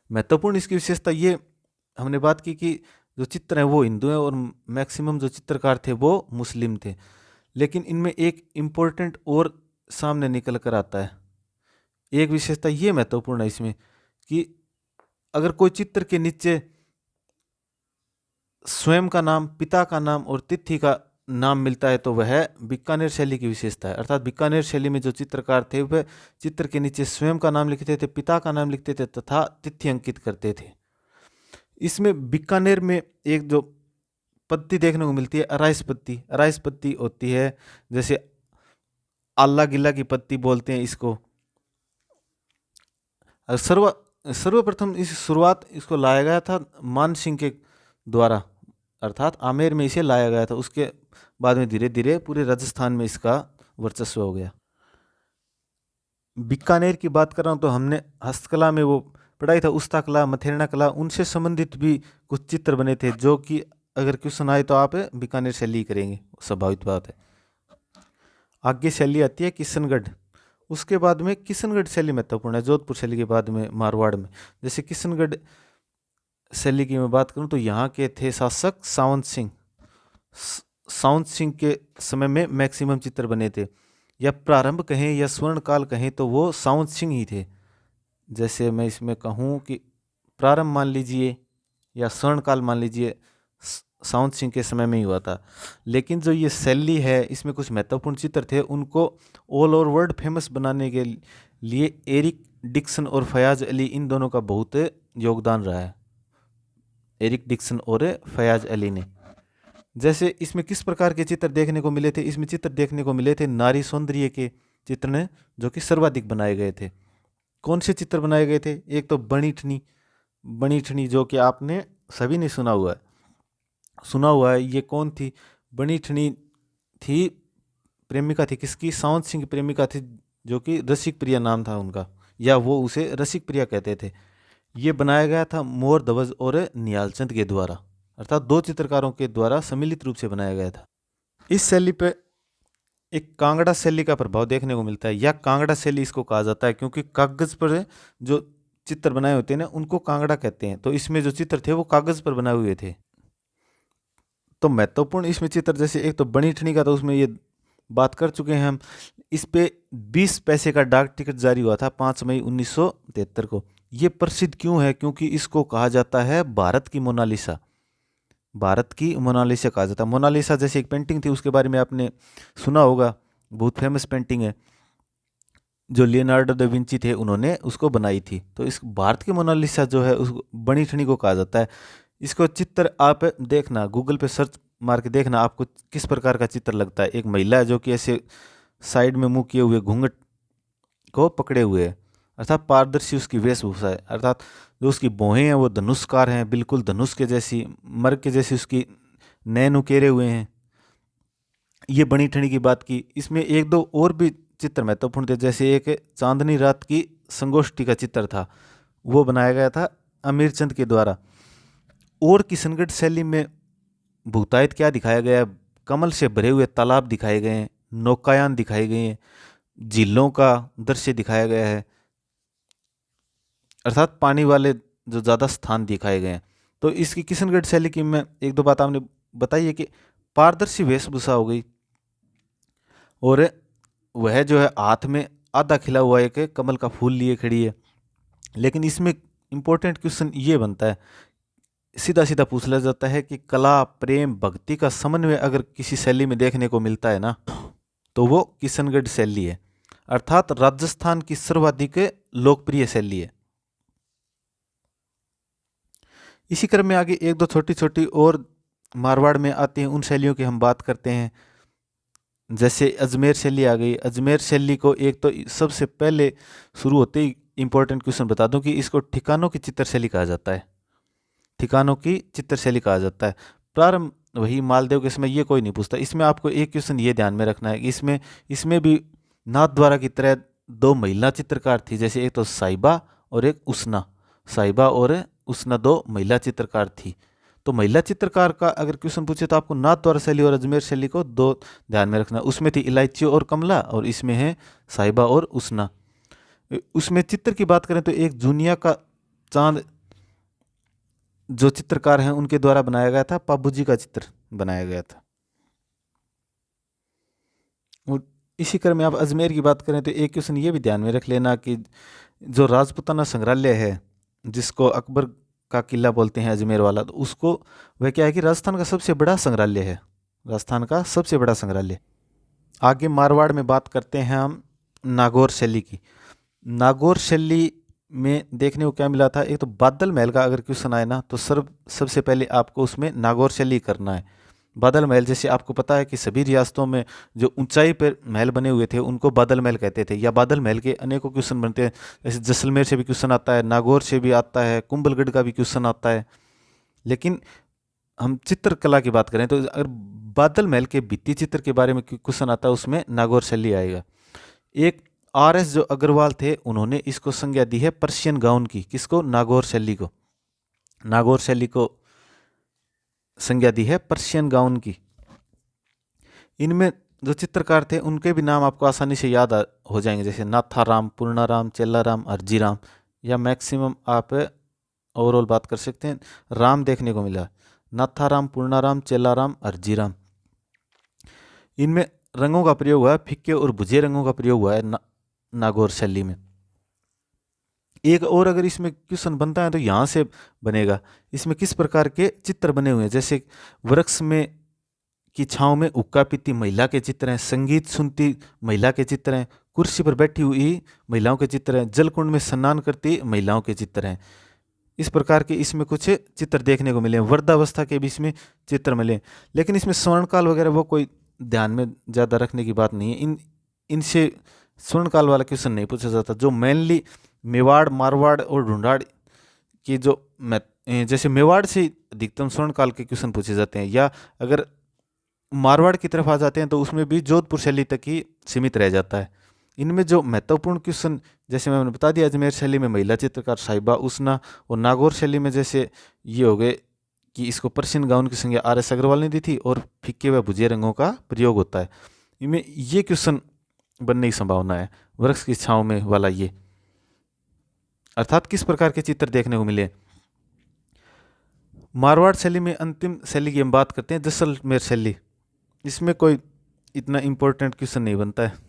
महत्वपूर्ण इसकी विशेषता ये हमने बात की कि जो चित्र हैं वो हिंदू हैं और मैक्सिमम जो चित्रकार थे वो मुस्लिम थे। लेकिन इनमें एक इम्पोर्टेंट और सामने निकल कर आता है, एक विशेषता ये महत्वपूर्ण है इसमें कि अगर कोई चित्र के नीचे स्वयं का नाम, पिता का नाम और तिथि का नाम मिलता है तो वह बीकानेर शैली की विशेषता है। अर्थात बीकानेर शैली में जो चित्रकार थे वह चित्र के नीचे स्वयं का नाम लिखते थे, पिता का नाम लिखते थे तथा तिथि अंकित करते थे। इसमें बीकानेर में एक जो पत्ती देखने को मिलती है अराइस पत्ती होती है, जैसे आल्ला गिल्ला की पत्ती बोलते हैं इसको। और सर्वप्रथम इस शुरुआत इसको लाया गया था मान सिंह के द्वारा, अर्थात आमेर में इसे लाया गया था। उसके बाद में धीरे धीरे पूरे राजस्थान में इसका वर्चस्व हो गया। बीकानेर की बात कर रहा हूँ तो हमने हस्तकला में वो पढ़ाई था, उस्ता कला, मथेरना कला, उनसे संबंधित भी कुछ चित्र बने थे, जो कि अगर क्वेश्चन आए तो आप बीकानेर शैली करेंगे, स्वाभाविक बात है। आगे शैली आती है किशनगढ़। उसके बाद में किशनगढ़ शैली महत्वपूर्ण है, जोधपुर शैली के बाद में मारवाड़ में। जैसे किशनगढ़ शैली की मैं बात करूं तो यहाँ के थे शासक सावंत सिंह। सावंत सिंह के समय में मैक्सिमम चित्र बने थे, या प्रारंभ कहें या स्वर्ण काल कहें तो वो सावंत सिंह ही थे। जैसे मैं इसमें कहूँ कि प्रारंभ मान लीजिए या स्वर्ण काल मान लीजिए, सावंत सिंह के समय में ही हुआ था। लेकिन जो ये शैली है इसमें कुछ महत्वपूर्ण चित्र थे, उनको ऑल ओवर वर्ल्ड फेमस बनाने के लिए एरिक डिक्सन और फयाज अली, इन दोनों का बहुत योगदान रहा है, एरिक डिक्सन और फयाज अली ने। जैसे इसमें किस प्रकार के चित्र देखने को मिले थे? इसमें चित्र देखने को मिले थे नारी सौंदर्य के चित्र ने, जो कि सर्वाधिक बनाए गए थे। कौन से चित्र बनाए गए थे? एक तो बणिठनी, बणिठनी जो कि आपने सभी ने सुना हुआ है। ये कौन थी? बणिठनी थी, प्रेमिका थी किसकी? सावंत सिंह की प्रेमिका थी, जो कि रसिक प्रिया नाम था उनका, या वो उसे रसिक प्रिया कहते थे। ये बनाया गया था मोर ध्वज और निहालचंद के द्वारा, अर्थात दो चित्रकारों के द्वारा सम्मिलित रूप से बनाया गया था। इस शैली पे एक कांगड़ा शैली का प्रभाव देखने को मिलता है, या कांगड़ा शैली इसको कहा जाता है, क्योंकि कागज पर जो चित्र बनाए होते हैं ना उनको कांगड़ा कहते हैं। तो इसमें जो चित्र थे वो कागज पर बनाए हुए थे। तो महत्वपूर्ण इसमें चित्र, जैसे एक तो बणिठनी का, तो उसमें ये बात कर चुके हैं हम। इस पे 20 पैसे का डाक टिकट जारी हुआ था 5 मई 1973 को। ये प्रसिद्ध क्यों है? क्योंकि इसको कहा जाता है भारत की मोनालिसा। भारत की मोनालिसा कहा जाता है। मोनालिसा जैसे एक पेंटिंग थी, उसके बारे में आपने सुना होगा, बहुत फेमस पेंटिंग है, जो लियोनार्डो दा विंची थे उन्होंने उसको बनाई थी। तो इस भारत की मोनालिसा जो है उसको बणिठनी को कहा जाता है। इसको चित्र आप देखना, गूगल पे सर्च मार के देखना, आपको किस प्रकार का चित्र लगता है। एक महिला है जो कि ऐसे साइड में मुंह किए हुए घूंघट को पकड़े हुए है, अर्थात पारदर्शी उसकी वेशभूषा है, अर्थात जो उसकी भौहें हैं वो धनुष्कार हैं, बिल्कुल धनुष के जैसी, मर्ग के जैसी उसकी नैन उकेरे हुए हैं। ये बणिठनी की बात की। इसमें एक दो और भी चित्र महत्वपूर्ण थे, जैसे एक चांदनी रात की संगोष्ठी का चित्र था, वो बनाया गया था अमीरचंद के द्वारा। और किशनगढ़ शैली में भूतायत क्या दिखाया गया है? कमल से भरे हुए तालाब दिखाए गए हैं, नौकायान दिखाए गए हैं, झीलों का दृश्य दिखाया गया है, अर्थात पानी वाले जो ज़्यादा स्थान दिखाए गए हैं। तो इसकी किशनगढ़ शैली की मैं एक दो बात आपने बताई है कि पारदर्शी वेशभूषा हो गई, और वह जो है हाथ में आधा खिला हुआ एक कमल का फूल लिए खड़ी है। लेकिन इसमें इंपॉर्टेंट क्वेश्चन ये बनता है, सीधा सीधा पूछ लिया जाता है कि कला, प्रेम, भक्ति का समन्वय अगर किसी शैली में देखने को मिलता है ना, तो वो किशनगढ़ शैली है, अर्थात राजस्थान की सर्वाधिक लोकप्रिय शैली है। इसी क्रम में आगे एक दो छोटी छोटी और मारवाड़ में आती हैं, उन शैलियों की हम बात करते हैं। जैसे अजमेर शैली आ गई। अजमेर शैली को एक तो सबसे पहले शुरू होते ही इंपॉर्टेंट क्वेश्चन बता दूं कि इसको ठिकानों की चित्र शैली कहा जाता है। ठिकानों की चित्र शैली कहा जाता है। प्रारंभ वही मालदेव के समय, ये कोई नहीं पूछता। इसमें आपको एक क्वेश्चन ये ध्यान में रखना है कि इसमें भी नाथद्वारा की तरह दो महिला चित्रकार थी, जैसे एक तो साहिबा और एक उसना। साहिबा और उसना दो महिला चित्रकार थी। तो महिला चित्रकार का अगर क्वेश्चन पूछे तो आपको नाथद्वारा शैली और अजमेर शैली को दो ध्यान में रखना। उसमें थी इलायची और कमला, और इसमें है साहिबा और उसना। उसमें चित्र की बात करें तो एक जूनिया का चांद जो चित्रकार हैं उनके द्वारा बनाया गया था, पाबूजी का चित्र बनाया गया था। और इसी क्रम में आप अजमेर की बात करें तो एक क्वेश्चन ये भी ध्यान में रख लेना कि जो राजपूताना संग्रहालय है, जिसको अकबर का किला बोलते हैं अजमेर वाला, तो उसको वह क्या है कि राजस्थान का सबसे बड़ा संग्रहालय है, राजस्थान का सबसे बड़ा संग्रहालय। आगे मारवाड़ में बात करते हैं हम नागौर शैली की। नागौर शैली में देखने को क्या मिला था? एक तो बादल महल का अगर क्वेश्चन आए ना तो सबसे पहले आपको उसमें नागौर शैली करना है। बादल महल, जैसे आपको पता है कि सभी रियासतों में जो ऊंचाई पर महल बने हुए थे उनको बादल महल कहते थे, या बादल महल के अनेकों क्वेश्चन बनते हैं। जैसे जैसलमेर से भी क्वेश्चन आता है, नागौर से भी आता है, कुंभलगढ़ का भी क्वेश्चन आता है। लेकिन हम चित्रकला की बात करें तो अगर बादल महल के भित्ति चित्र के बारे में क्वेश्चन आता है, उसमें नागौर शैली आएगा। एक आर एस जो अग्रवाल थे, उन्होंने इसको संज्ञा दी है पर्शियन गाउन की। किसको? नागौर शैली को। नागौर शैली को संज्ञा दी है पर्शियन गाउन की। इनमें जो चित्रकार थे उनके भी नाम आपको आसानी से याद हो जाएंगे, जैसे नाथाराम, पूर्णाराम, चेल्लाराम, अर्जीराम, या मैक्सिमम आप ओवरऑल बात कर सकते हैं राम देखने को मिला। नाथाराम, पूर्णाराम, चेल्लाराम, अर्जीराम। इनमें रंगों का प्रयोग हुआ है, फिक्के और बुझे रंगों का प्रयोग हुआ है नागौर शैली में। एक और अगर इसमें क्वेश्चन बनता है तो यहाँ से बनेगा, इसमें किस प्रकार के चित्र बने हुए हैं। जैसे वृक्ष में की छांव में हुक्का पीती महिला के चित्र हैं, संगीत सुनती महिला के चित्र हैं, कुर्सी पर बैठी हुई महिलाओं के चित्र हैं, जलकुंड में स्नान करती महिलाओं के चित्र हैं। इस प्रकार के इसमें कुछ चित्र देखने को मिले। वृद्धावस्था के भी इसमें चित्र मिले, लेकिन इसमें स्वर्णकाल वगैरह वो कोई ध्यान में ज़्यादा रखने की बात नहीं है। इनसे स्वर्णकाल वाला क्वेश्चन नहीं पूछा जाता। जो मेनली मेवाड़, मारवाड़ और ढूंढाड़ की जो जैसे मेवाड़ से अधिकतम स्वर्णकाल के क्वेश्चन पूछे जाते हैं, या अगर मारवाड़ की तरफ आ जाते हैं तो उसमें भी जोधपुर शैली तक ही सीमित रह जाता है। इनमें जो महत्वपूर्ण क्वेश्चन, जैसे मैंने बता दिया, अजमेर शैली में महिला चित्रकार साहिबा उसना, और नागौर शैली में जैसे ये हो गए कि इसको पर्शियन गाउन की संज्ञा आर एस अग्रवाल ने दी थी, और फिक्के व भुजे रंगों का प्रयोग होता है। इनमें ये क्वेश्चन बनने की संभावना है, वृक्ष की छांव में वाला ये। अर्थात किस प्रकार के चित्र देखने को मिले। मारवाड़ शैली में अंतिम शैली की हम बात करते हैं, जैसलमेर शैली। इसमें कोई इतना इंपॉर्टेंट क्वेश्चन नहीं बनता है।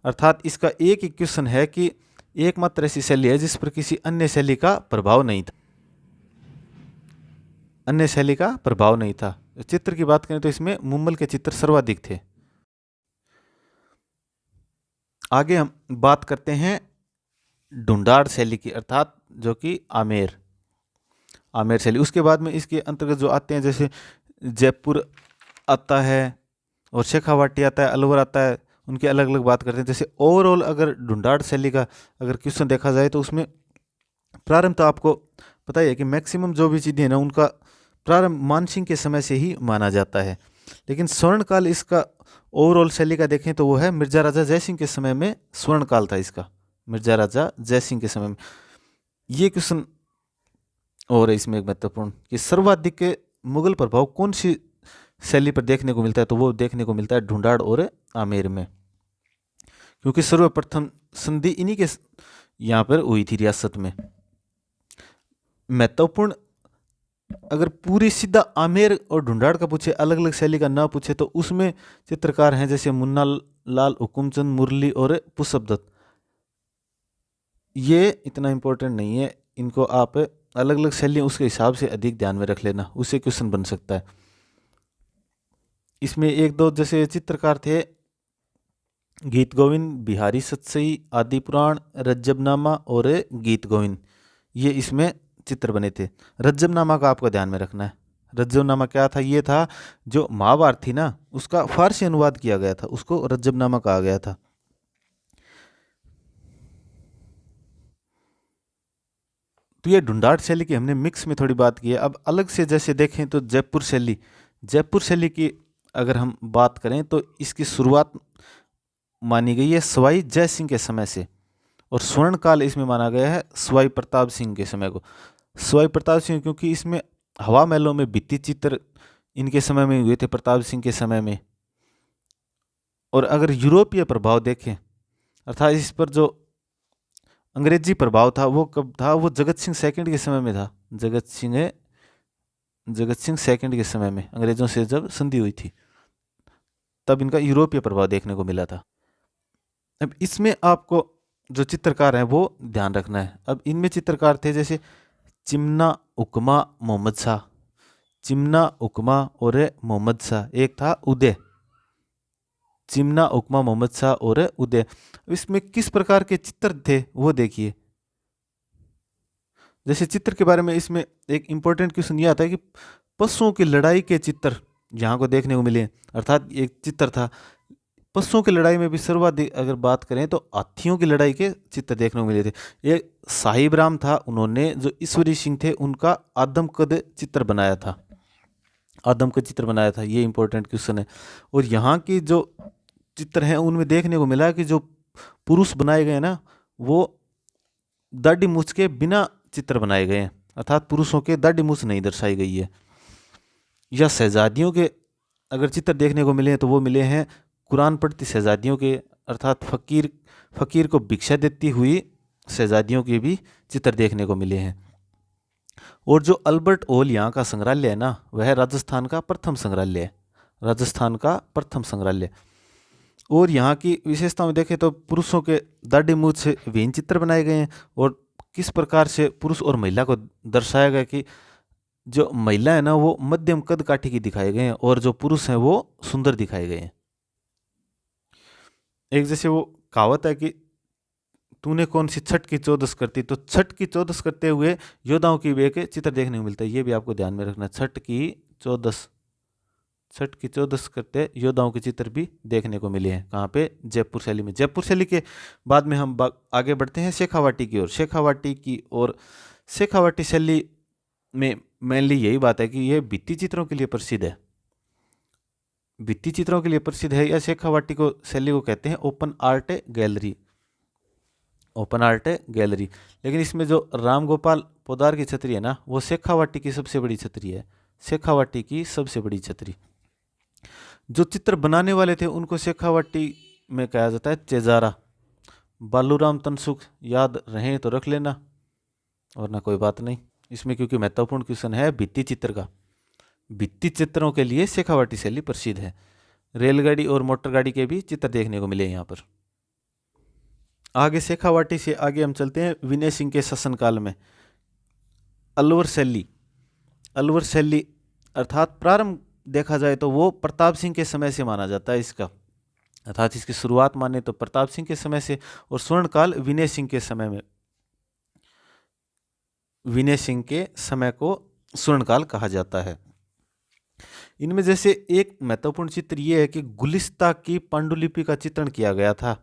अर्थात इसका एक ही क्वेश्चन है कि एकमात्र ऐसी शैली है जिस पर किसी अन्य शैली का प्रभाव नहीं था। अन्य शैली का प्रभाव नहीं था। चित्र की बात करें तो इसमें मुम्बल के चित्र सर्वाधिक थे। आगे हम बात करते हैं ढूंढाड़ शैली की, अर्थात जो कि आमेर शैली। उसके बाद में इसके अंतर्गत जो आते हैं, जैसे जयपुर आता है और शेखावाटी आता है, अलवर आता है, उनकी अलग अलग बात करते हैं। जैसे ओवरऑल अगर ढूंढाड़ शैली का अगर क्वेश्चन देखा जाए तो उसमें प्रारंभ तो आपको पता ही है कि मैक्सिमम जो भी चीज़ें हैं ना उनका प्रारंभ मानसिंह के समय से ही माना जाता है। लेकिन स्वर्णकाल इसका ओवरऑल शैली का देखें तो वो है मिर्जा राजा जयसिंह के समय में स्वर्णकाल था इसका, मिर्जा राजा जयसिंह के समय में। ये क्वेश्चन और इसमें एक महत्वपूर्ण कि सर्वाधिक मुगल प्रभाव कौन सी शैली पर देखने को मिलता है, तो वो देखने को मिलता है ढूंढाड़ और आमेर में, क्योंकि सर्वप्रथम संधि इन्हीं के यहाँ पर हुई थी रियासत में। महत्वपूर्ण अगर पूरी सीधा आमेर और ढूंढाड़ का पूछे, अलग अलग शैली का ना पूछे, तो उसमें चित्रकार हैं जैसे मुन्ना लाल, हुकुमचंद, मुरली और पुष्प दत्त। ये इतना इंपॉर्टेंट नहीं है, इनको आप अलग अलग शैलियाँ उसके हिसाब से अधिक ध्यान में रख लेना, उससे क्वेश्चन बन सकता है। इसमें एक दो जैसे चित्रकार थे, गीत गोविंद, बिहारी सतसई, आदि पुराण, रज्जबनामा और गीत गोविंद, ये इसमें चित्र बने थे। रज्जबनामा का आपको ध्यान में रखना है। रज्जबनामा क्या था? ये था जो महाभारत थी ना उसका फारसी अनुवाद किया गया था, उसको रज्जबनामा कहा गया था। तो ये ढूंढाड़ शैली की हमने मिक्स में थोड़ी बात की है। अब अलग से जैसे देखें तो जयपुर शैली की अगर हम बात करें तो इसकी शुरुआत मानी गई है सवाई जय सिंह के समय से, और स्वर्ण काल इसमें माना गया है सवाई प्रताप सिंह के समय को। सवाई प्रताप सिंह क्योंकि इसमें हवा महलों में भित्ति चित्र इनके समय में हुए थे, प्रताप सिंह के समय में। और अगर यूरोपीय प्रभाव देखें, अर्थात इस पर जो अंग्रेजी प्रभाव था वो कब था? वो जगत सिंह सेकंड के समय में था। जगत सिंह सेकंड के समय में अंग्रेजों से जब संधि हुई थी तब इनका यूरोपीय प्रभाव देखने को मिला था। अब इसमें आपको जो चित्रकार हैं वो ध्यान रखना है। अब इनमें चित्रकार थे जैसे चिमना, उकमा, मोहम्मद शाह। चिमना, उकमा और मोहम्मद शाह। एक था उदय। चिमना, उकमा, मोहम्मद शाह और उदय। इसमें किस प्रकार के चित्र थे वो देखिए। जैसे चित्र के बारे में इसमें एक इंपॉर्टेंट क्वेश्चन ये आता है कि पशुओं की लड़ाई के चित्र यहाँ को देखने को मिले हैं। अर्थात एक चित्र था। पशुओं की लड़ाई में भी सर्वाधिक अगर बात करें तो हाथियों की लड़ाई के चित्र देखने को मिले थे। एक साहिब राम था, उन्होंने जो ईश्वरी सिंह थे उनका आदमकद चित्र बनाया था, आदमकद चित्र बनाया था। ये इंपॉर्टेंट क्वेश्चन है। और यहाँ की जो चित्र हैं उनमें देखने को मिला कि जो पुरुष बनाए गए ना वो दाढ़ी मूछ के बिना चित्र बनाए गए हैं, अर्थात पुरुषों के दाढ़ी मूछ नहीं दर्शाई गई है। या शहजादियों के अगर चित्र देखने को मिले हैं तो वो मिले हैं कुरान पढ़ती शहजादियों के, अर्थात फकीर को भिक्षा देती हुई शहजादियों के भी चित्र देखने को मिले हैं। और जो अल्बर्ट हॉल यहाँ का संग्रहालय है ना, वह राजस्थान का प्रथम संग्रहालय है, राजस्थान का प्रथम संग्रहालय। और यहाँ की विशेषता में देखें तो पुरुषों के दाढ़ी मूछ से विभिन्न चित्र बनाए गए हैं और किस प्रकार से पुरुष और महिला को दर्शाया गया कि जो महिला है ना वो मध्यम कद काठी की दिखाए गए हैं और जो पुरुष हैं वो सुंदर दिखाए गए हैं। एक जैसे वो कहावत है कि तूने कौन सी छठ की चौदस करती, तो छठ की चौदस करते हुए योद्धाओं की भी एक चित्र देखने को मिलता है। ये भी आपको ध्यान में रखना, छठ की चौदस करते योद्धाओं के चित्र भी देखने को मिले हैं। कहाँ पे? जयपुर शैली में। जयपुर शैली के बाद में हम आगे बढ़ते हैं शेखावाटी की ओर। शेखावाटी शैली में मेनली यही बात है कि यह भित्ति चित्रों के लिए प्रसिद्ध है, भित्ति चित्रों के लिए प्रसिद्ध है। या शेखावाटी को शैली को कहते हैं open art gallery, open art gallery. लेकिन इसमें जो राम गोपाल पोदार की छतरी है ना वो शेखावाटी की सबसे बड़ी छतरी है, शेखावाटी की सबसे बड़ी छतरी। जो चित्र बनाने वाले थे उनको शेखावाटी में कहा जाता है चेजारा। बालूराम तनसुख याद रहे तो रख लेना, और ना कोई बात नहीं इसमें, क्योंकि महत्वपूर्ण क्वेश्चन है भित्ति चित्र का। भित्ति चित्रों के लिए शेखावाटी शैली प्रसिद्ध है। रेलगाड़ी और मोटरगाड़ी के भी चित्र देखने को मिले यहाँ पर। आगे शेखावाटी से आगे हम चलते हैं विनय सिंह के शासनकाल में। अलवर शैली, अलवर शैली अर्थात प्रारंभ देखा जाए तो वो प्रताप सिंह के समय से माना जाता है इसका, अर्थात इसकी शुरुआत माने तो प्रताप सिंह के समय से, और स्वर्णकाल विनय सिंह के समय में, विनय सिंह के समय को स्वर्णकाल कहा जाता है। इनमें जैसे एक महत्वपूर्ण चित्र ये है कि गुलिस्ता की पांडुलिपि का चित्रण किया गया था,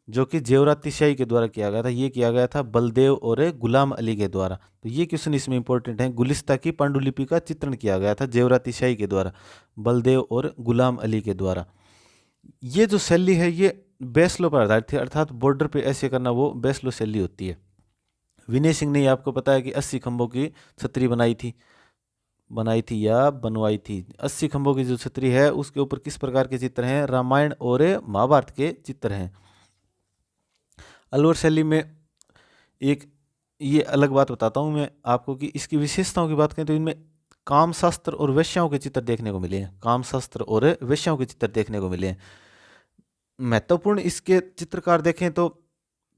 जो कि जेवराती शाही के द्वारा किया गया था। ये किया गया था बलदेव और गुलाम अली के द्वारा। तो ये क्वेश्चन इसमें इंपॉर्टेंट है। गुलिस्ता की पांडुलिपि का चित्रण किया गया था जेवराती शाही के द्वारा, बलदेव और गुलाम अली के द्वारा। ये जो शैली है ये बैसलो पर आधारित थी, अर्थात बॉर्डर पे ऐसे करना वो बैसलो शैली होती है। विनय सिंह ने आपको पता है कि 80 खंभों की छतरी बनाई थी या बनवाई थी। 80 खंभों की जो छतरी है उसके ऊपर किस प्रकार के चित्र हैं? रामायण और महाभारत के चित्र हैं। अलवर शैली में एक ये अलग बात बताता हूँ मैं आपको कि इसकी विशेषताओं की बात करें तो इनमें कामशास्त्र और वेश्याओं के चित्र देखने को मिले हैं, कामशास्त्र और वेश्याओं के चित्र देखने को मिले हैं। महत्वपूर्ण इसके चित्रकार देखें तो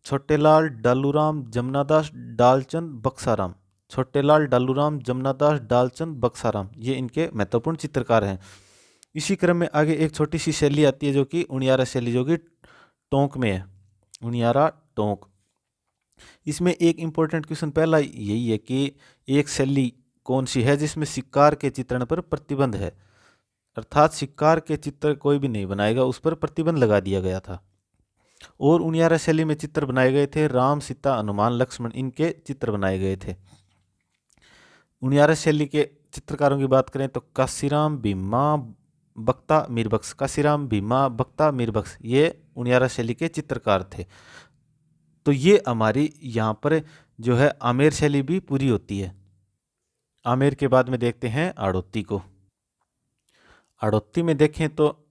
छोटेलाल, डालूराम, जमनादास, डालचंद, बक्साराम। छोटेलाल, डालूराम, जमनादास, डालचंद, बक्साराम, ये इनके महत्वपूर्ण चित्रकार हैं। इसी क्रम में आगे एक छोटी सी शैली आती है जो कि उनियारा शैली, जो कि टोंक में है, उनियारा टोंक। इसमें एक इंपॉर्टेंट क्वेश्चन पहला यही है कि एक शैली कौन सी है जिसमें शिकार के चित्रण पर प्रतिबंध है, अर्थात शिकार के चित्र कोई भी नहीं बनाएगा, उस पर प्रतिबंध लगा दिया गया था। और उनियारा शैली में चित्र बनाए गए थे राम, सीता, हनुमान, लक्ष्मण, इनके चित्र बनाए गए थे। उनियारा शैली के चित्रकारों की बात करें तो काशीराम, भीमा, बख्ता, मीरबख्श, काशीराम, भीमा, बख्ता, मीरबख्श, ये उनियारा शैली के चित्रकार थे। तो ये हमारी यहाँ पर जो है आमेर शैली भी पूरी होती है। आमेर के बाद में देखते हैं आड़ोती को। आड़ोती में देखें तो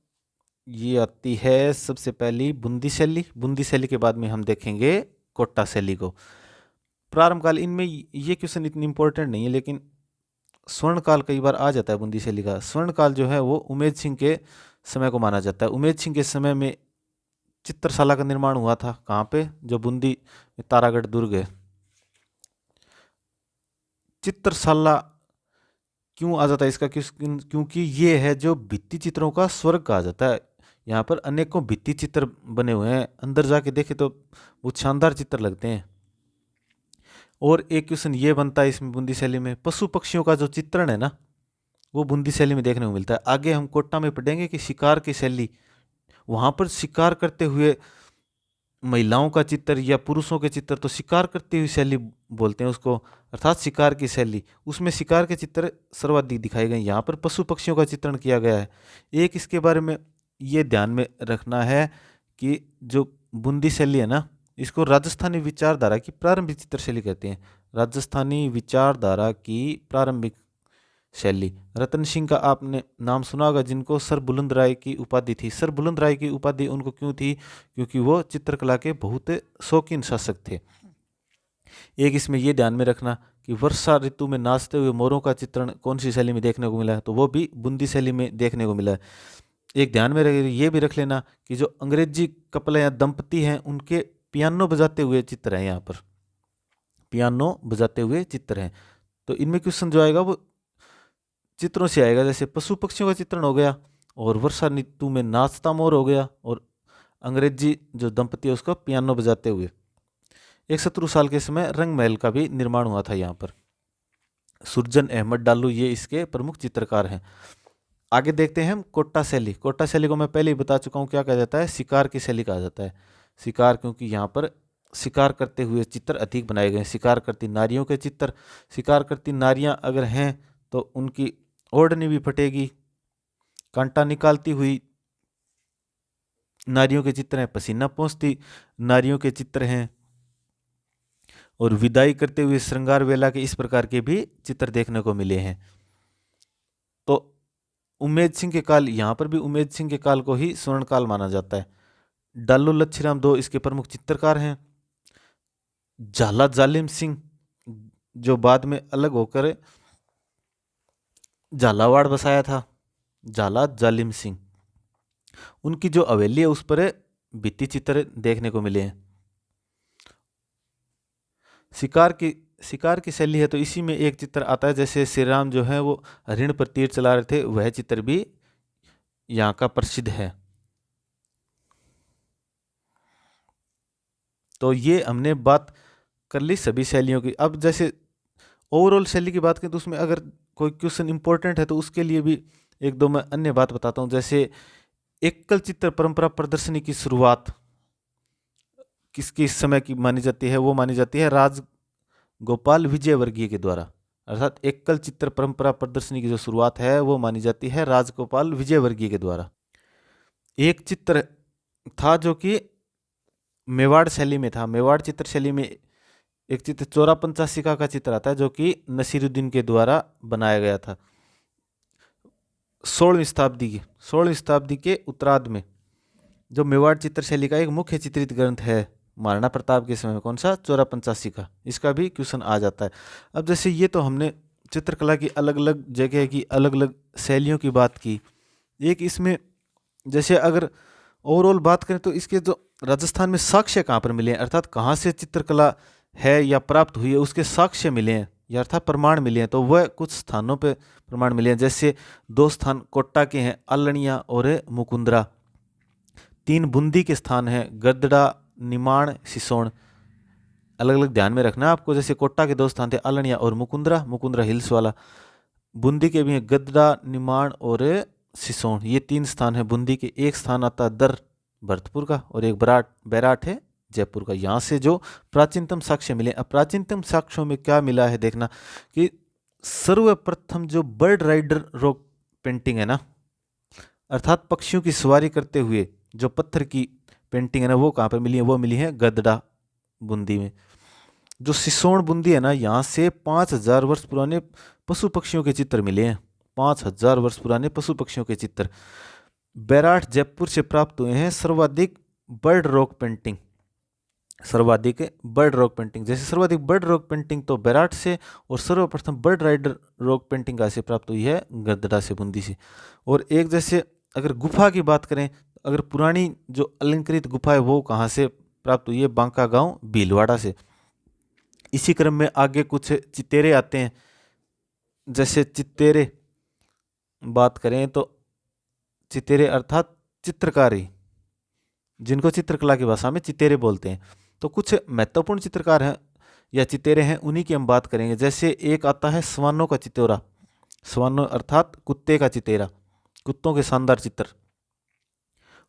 ये आती है सबसे पहली बूंदी शैली। बूंदी शैली के बाद में हम देखेंगे कोटा शैली को। प्रारंभ काल, इनमें ये क्वेश्चन इतनी इंपॉर्टेंट नहीं है लेकिन स्वर्णकाल कई बार आ जाता है बूंदी शैली का। स्वर्णकाल जो है वो उमेद सिंह के समय को माना जाता है। उमेद सिंह के समय में चित्रशाला का निर्माण हुआ था। कहाँ पे? जो बूंदी में तारागढ़ दुर्ग है। चित्रशाला क्यों आ जाता है इसका? क्योंकि ये है जो भित्ति चित्रों का स्वर्ग कहा जाता है। यहाँ पर अनेकों भित्ति चित्र बने हुए हैं, अंदर जाके देखे तो वो शानदार चित्र लगते हैं। और एक क्वेश्चन ये बनता है इसमें बूंदी शैली में, पशु पक्षियों का जो चित्रण है ना वो बूंदी शैली में देखने को मिलता है। आगे हम कोट्टा में पढ़ेंगे कि शिकार की शैली, वहाँ पर शिकार करते हुए महिलाओं का चित्र या पुरुषों के चित्र, तो शिकार करती हुई शैली बोलते हैं उसको, अर्थात शिकार की शैली। उसमें शिकार के चित्र सर्वाधिक दिखाए गए। यहाँ पर पशु पक्षियों का चित्रण किया गया है। एक इसके बारे में ये ध्यान में रखना है कि जो बूंदी शैली है ना, इसको राजस्थानी विचारधारा की प्रारंभिक चित्रशैली कहते हैं। राजस्थानी विचारधारा की प्रारंभिक शैली। रतन सिंह का आपने नाम सुना होगा, जिनको सर बुलंद राय की उपाधि थी। सर बुलंद राय की उपाधि उनको क्यों थी? क्योंकि वो चित्रकला के बहुत शौकीन शासक थे। एक इसमें ये ध्यान में रखना कि वर्षा ऋतु में नाचते हुए मोरों का चित्रण कौन सी शैली में देखने को मिला है, तो वो भी बूंदी शैली में देखने को मिला है। एक ध्यान में ये भी रख लेना कि जो अंग्रेजी कपल या दंपति हैं, उनके पियानो बजाते हुए चित्र हैं। यहाँ पर पियानो बजाते हुए चित्र हैं। तो इनमें क्वेश्चन जो आएगा वो चित्रों से आएगा, जैसे पशु पक्षियों का चित्रण हो गया, और वर्षा ऋतु में नाचता मोर हो गया, और अंग्रेजी जो दंपति है उसका पियानो बजाते हुए। 117 साल के समय रंग महल का भी निर्माण हुआ था यहाँ पर। सुरजन अहमद डालू ये इसके प्रमुख चित्रकार हैं। आगे देखते हैं हम कोट्टा शैली। कोट्टा शैली को मैं पहले ही बता चुका हूँ क्या कहा जाता है, शिकार की शैली कहा जाता है। शिकार, क्योंकि यहाँ पर शिकार करते हुए चित्र अधिक बनाए गए। शिकार करती नारियों के चित्र, शिकार करती नारियां अगर हैं तो उनकी ओढ़नी भी फटेगी। कांटा निकालती हुई नारियों के चित्र हैं, पसीना पोंछती नारियों के चित्र हैं, और विदाई करते हुए श्रृंगार वेला के इस प्रकार के भी चित्र देखने को मिले हैं। तो उमेद सिंह के काल, यहाँ पर भी उमेद सिंह के काल को ही स्वर्ण काल माना जाता है। डालू लच्छीराम दो इसके प्रमुख चित्रकार हैं। झाला जालिम सिंह जो बाद में अलग होकर झालावाड़ बसाया था, झाला जालिम सिंह, उनकी जो हवेली है उस पर भित्ति चित्र देखने को मिले हैं। शिकार की शैली है तो इसी में एक चित्र आता है, जैसे श्री राम जो है वो हरिण पर तीर चला रहे थे, वह चित्र भी यहाँ का प्रसिद्ध है। तो ये हमने बात कर ली सभी शैलियों की। अब जैसे ओवरऑल शैली की बात करें तो उसमें अगर कोई क्वेश्चन इंपॉर्टेंट है तो उसके लिए भी एक दो मैं अन्य बात बताता हूँ। जैसे एकल चित्र परंपरा प्रदर्शनी की शुरुआत किसकी इस समय की मानी जाती है? वो मानी जाती है राजगोपाल विजयवर्गीय के द्वारा। अर्थात एकल चित्र परंपरा प्रदर्शनी की जो शुरुआत है वो मानी जाती है राजगोपाल विजयवर्गीय के द्वारा। एक चित्र था जो कि मेवाड़ शैली में था। मेवाड़ चित्र शैली में एक चित्र 54 का चित्र आता है जो कि नसीरुद्दीन के द्वारा बनाया गया था 16वीं शताब्दी के उत्तरार्ध में। जो मेवाड़ चित्र शैली का एक मुख्य चित्रित ग्रंथ है महाराणा प्रताप के समय में, कौन सा? 54 का। इसका भी क्वेश्चन आ जाता है। अब जैसे ये तो हमने चित्रकला की अलग अलग जगह की अलग अलग शैलियों की बात की। एक इसमें जैसे अगर ओवरऑल बात करें तो इसके जो राजस्थान में साक्ष्य कहाँ पर मिले हैं, अर्थात कहाँ से चित्रकला है या प्राप्त हुई है उसके साक्ष्य मिले हैं या अर्थात प्रमाण मिले हैं, तो वह कुछ स्थानों पे प्रमाण मिले हैं। जैसे 2 स्थान कोट्टा के हैं, आलनिया और मुकुंदरा। 3 बूंदी के स्थान हैं, गदड़ा, निमाण, सिसोण। अलग अलग ध्यान में रखना है आपको। जैसे कोट्टा के 2 स्थान थे, आलनिया और मुकुंदरा हिल्स वाला। बूंदी के भी हैं गदड़ा, निमाण और सिसोण। ये 3 स्थान है बूंदी के। एक स्थान आता है दर भरतपुर का और एक बैराट है जयपुर का। यहाँ से जो प्राचीनतम साक्ष्य मिले। अब प्राचीनतम साक्ष्यों में क्या मिला है देखना कि सर्वप्रथम जो बर्ड राइडर रॉक पेंटिंग है ना, अर्थात पक्षियों की सवारी करते हुए जो पत्थर की पेंटिंग है ना, वो कहाँ पर मिली है? वो मिली है गदड़ा बूंदी में। जो सिसोण बूंदी है ना, यहाँ से 5000 वर्ष पुराने पशु पक्षियों के चित्र मिले हैं। 5000 वर्ष पुराने पशु पक्षियों के चित्र। बैराट जयपुर से प्राप्त हुए हैं सर्वाधिक बर्ड रॉक पेंटिंग। जैसे सर्वाधिक बर्ड रॉक पेंटिंग तो बैराट से, और सर्वप्रथम बर्ड राइडर रॉक पेंटिंग कहाँ से प्राप्त हुई है? गदड़ा से, बूंदी से। और एक जैसे अगर गुफा की बात करें, अगर पुरानी जो अलंकृत गुफा है वो कहाँ से प्राप्त हुई है? बांका गांव भीलवाड़ा से। इसी क्रम में आगे कुछ चितेरे आते हैं। जैसे चितेरे बात करें तो चितेरे अर्थात चित्रकारी, जिनको चित्रकला की भाषा में चितेरे बोलते हैं। तो कुछ महत्वपूर्ण चित्रकार हैं या चितेरे हैं, उन्हीं की हम बात करेंगे। जैसे एक आता है स्वानों का चितौरा। स्वानो अर्थात कुत्ते का चितेरा, कुत्तों के शानदार चित्र,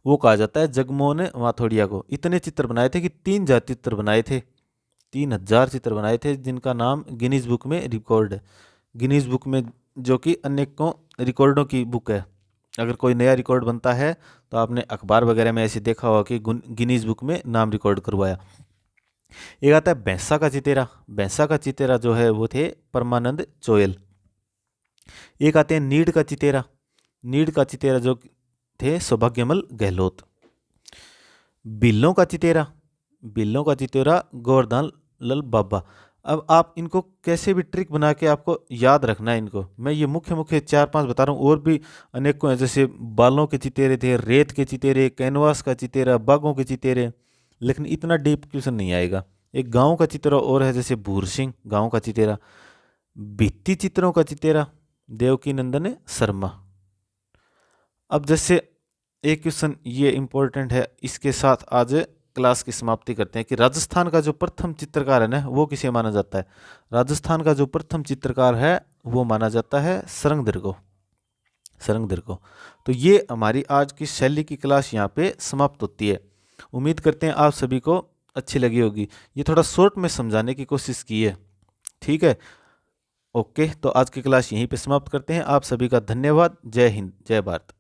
वो कहा जाता है जगमोहन वाथोड़िया को। इतने चित्र बनाए थे कि 3,000 चित्र बनाए थे, 3,000 चित्र बनाए थे, जिनका नाम गिनीज बुक में रिकॉर्ड है। गिनीज बुक में, जो कि अनेकों रिकॉर्डों की बुक है। अगर कोई नया रिकॉर्ड बनता है तो आपने अखबार वगैरह में ऐसे देखा होगा कि गिनीज बुक में नाम रिकॉर्ड करवाया। एक आता है भैंसा का चितेरा। भैंसा का चितेरा जो है वो थे परमानंद चोयल। एक आते हैं नीड का चितेरा। नीड का चितेरा जो थे सौभाग्यमल गहलोत। बिल्लों का चितेरा, बिल्लों का चितेरा गोवर्धन लाल बाबा। अब आप इनको कैसे भी ट्रिक बना के आपको याद रखना है इनको। मैं ये मुख्य मुख्य 4-5 बता रहा हूँ, और भी अनेकों हैं, जैसे बालों के चितेरे थे, रेत के चितेरे, कैनवास का चितेरा, बागों के चितेरे, लेकिन इतना डीप क्वेश्चन नहीं आएगा। एक गाँव का चितेरा और है, जैसे भूर सिंह गाँव का चितेरा। भित्ति चित्रों का चितेरा देवकी नंदन शर्मा। अब जैसे एक क्वेश्चन ये इंपॉर्टेंट है, इसके साथ आज क्लास की समाप्ति करते हैं कि राजस्थान का जो प्रथम चित्रकार है ना, वो किसे माना जाता है। राजस्थान का जो प्रथम चित्रकार है वो माना जाता है सरंगधर को, सरंगधर को। तो ये हमारी आज की शैली की क्लास यहाँ पे समाप्त होती है। उम्मीद करते हैं आप सभी को अच्छी लगी होगी। ये थोड़ा शॉर्ट में समझाने की कोशिश की है, ठीक है। ओके, तो आज की क्लास यहीं पे समाप्त करते हैं। आप सभी का धन्यवाद। जय हिंद, जय भारत।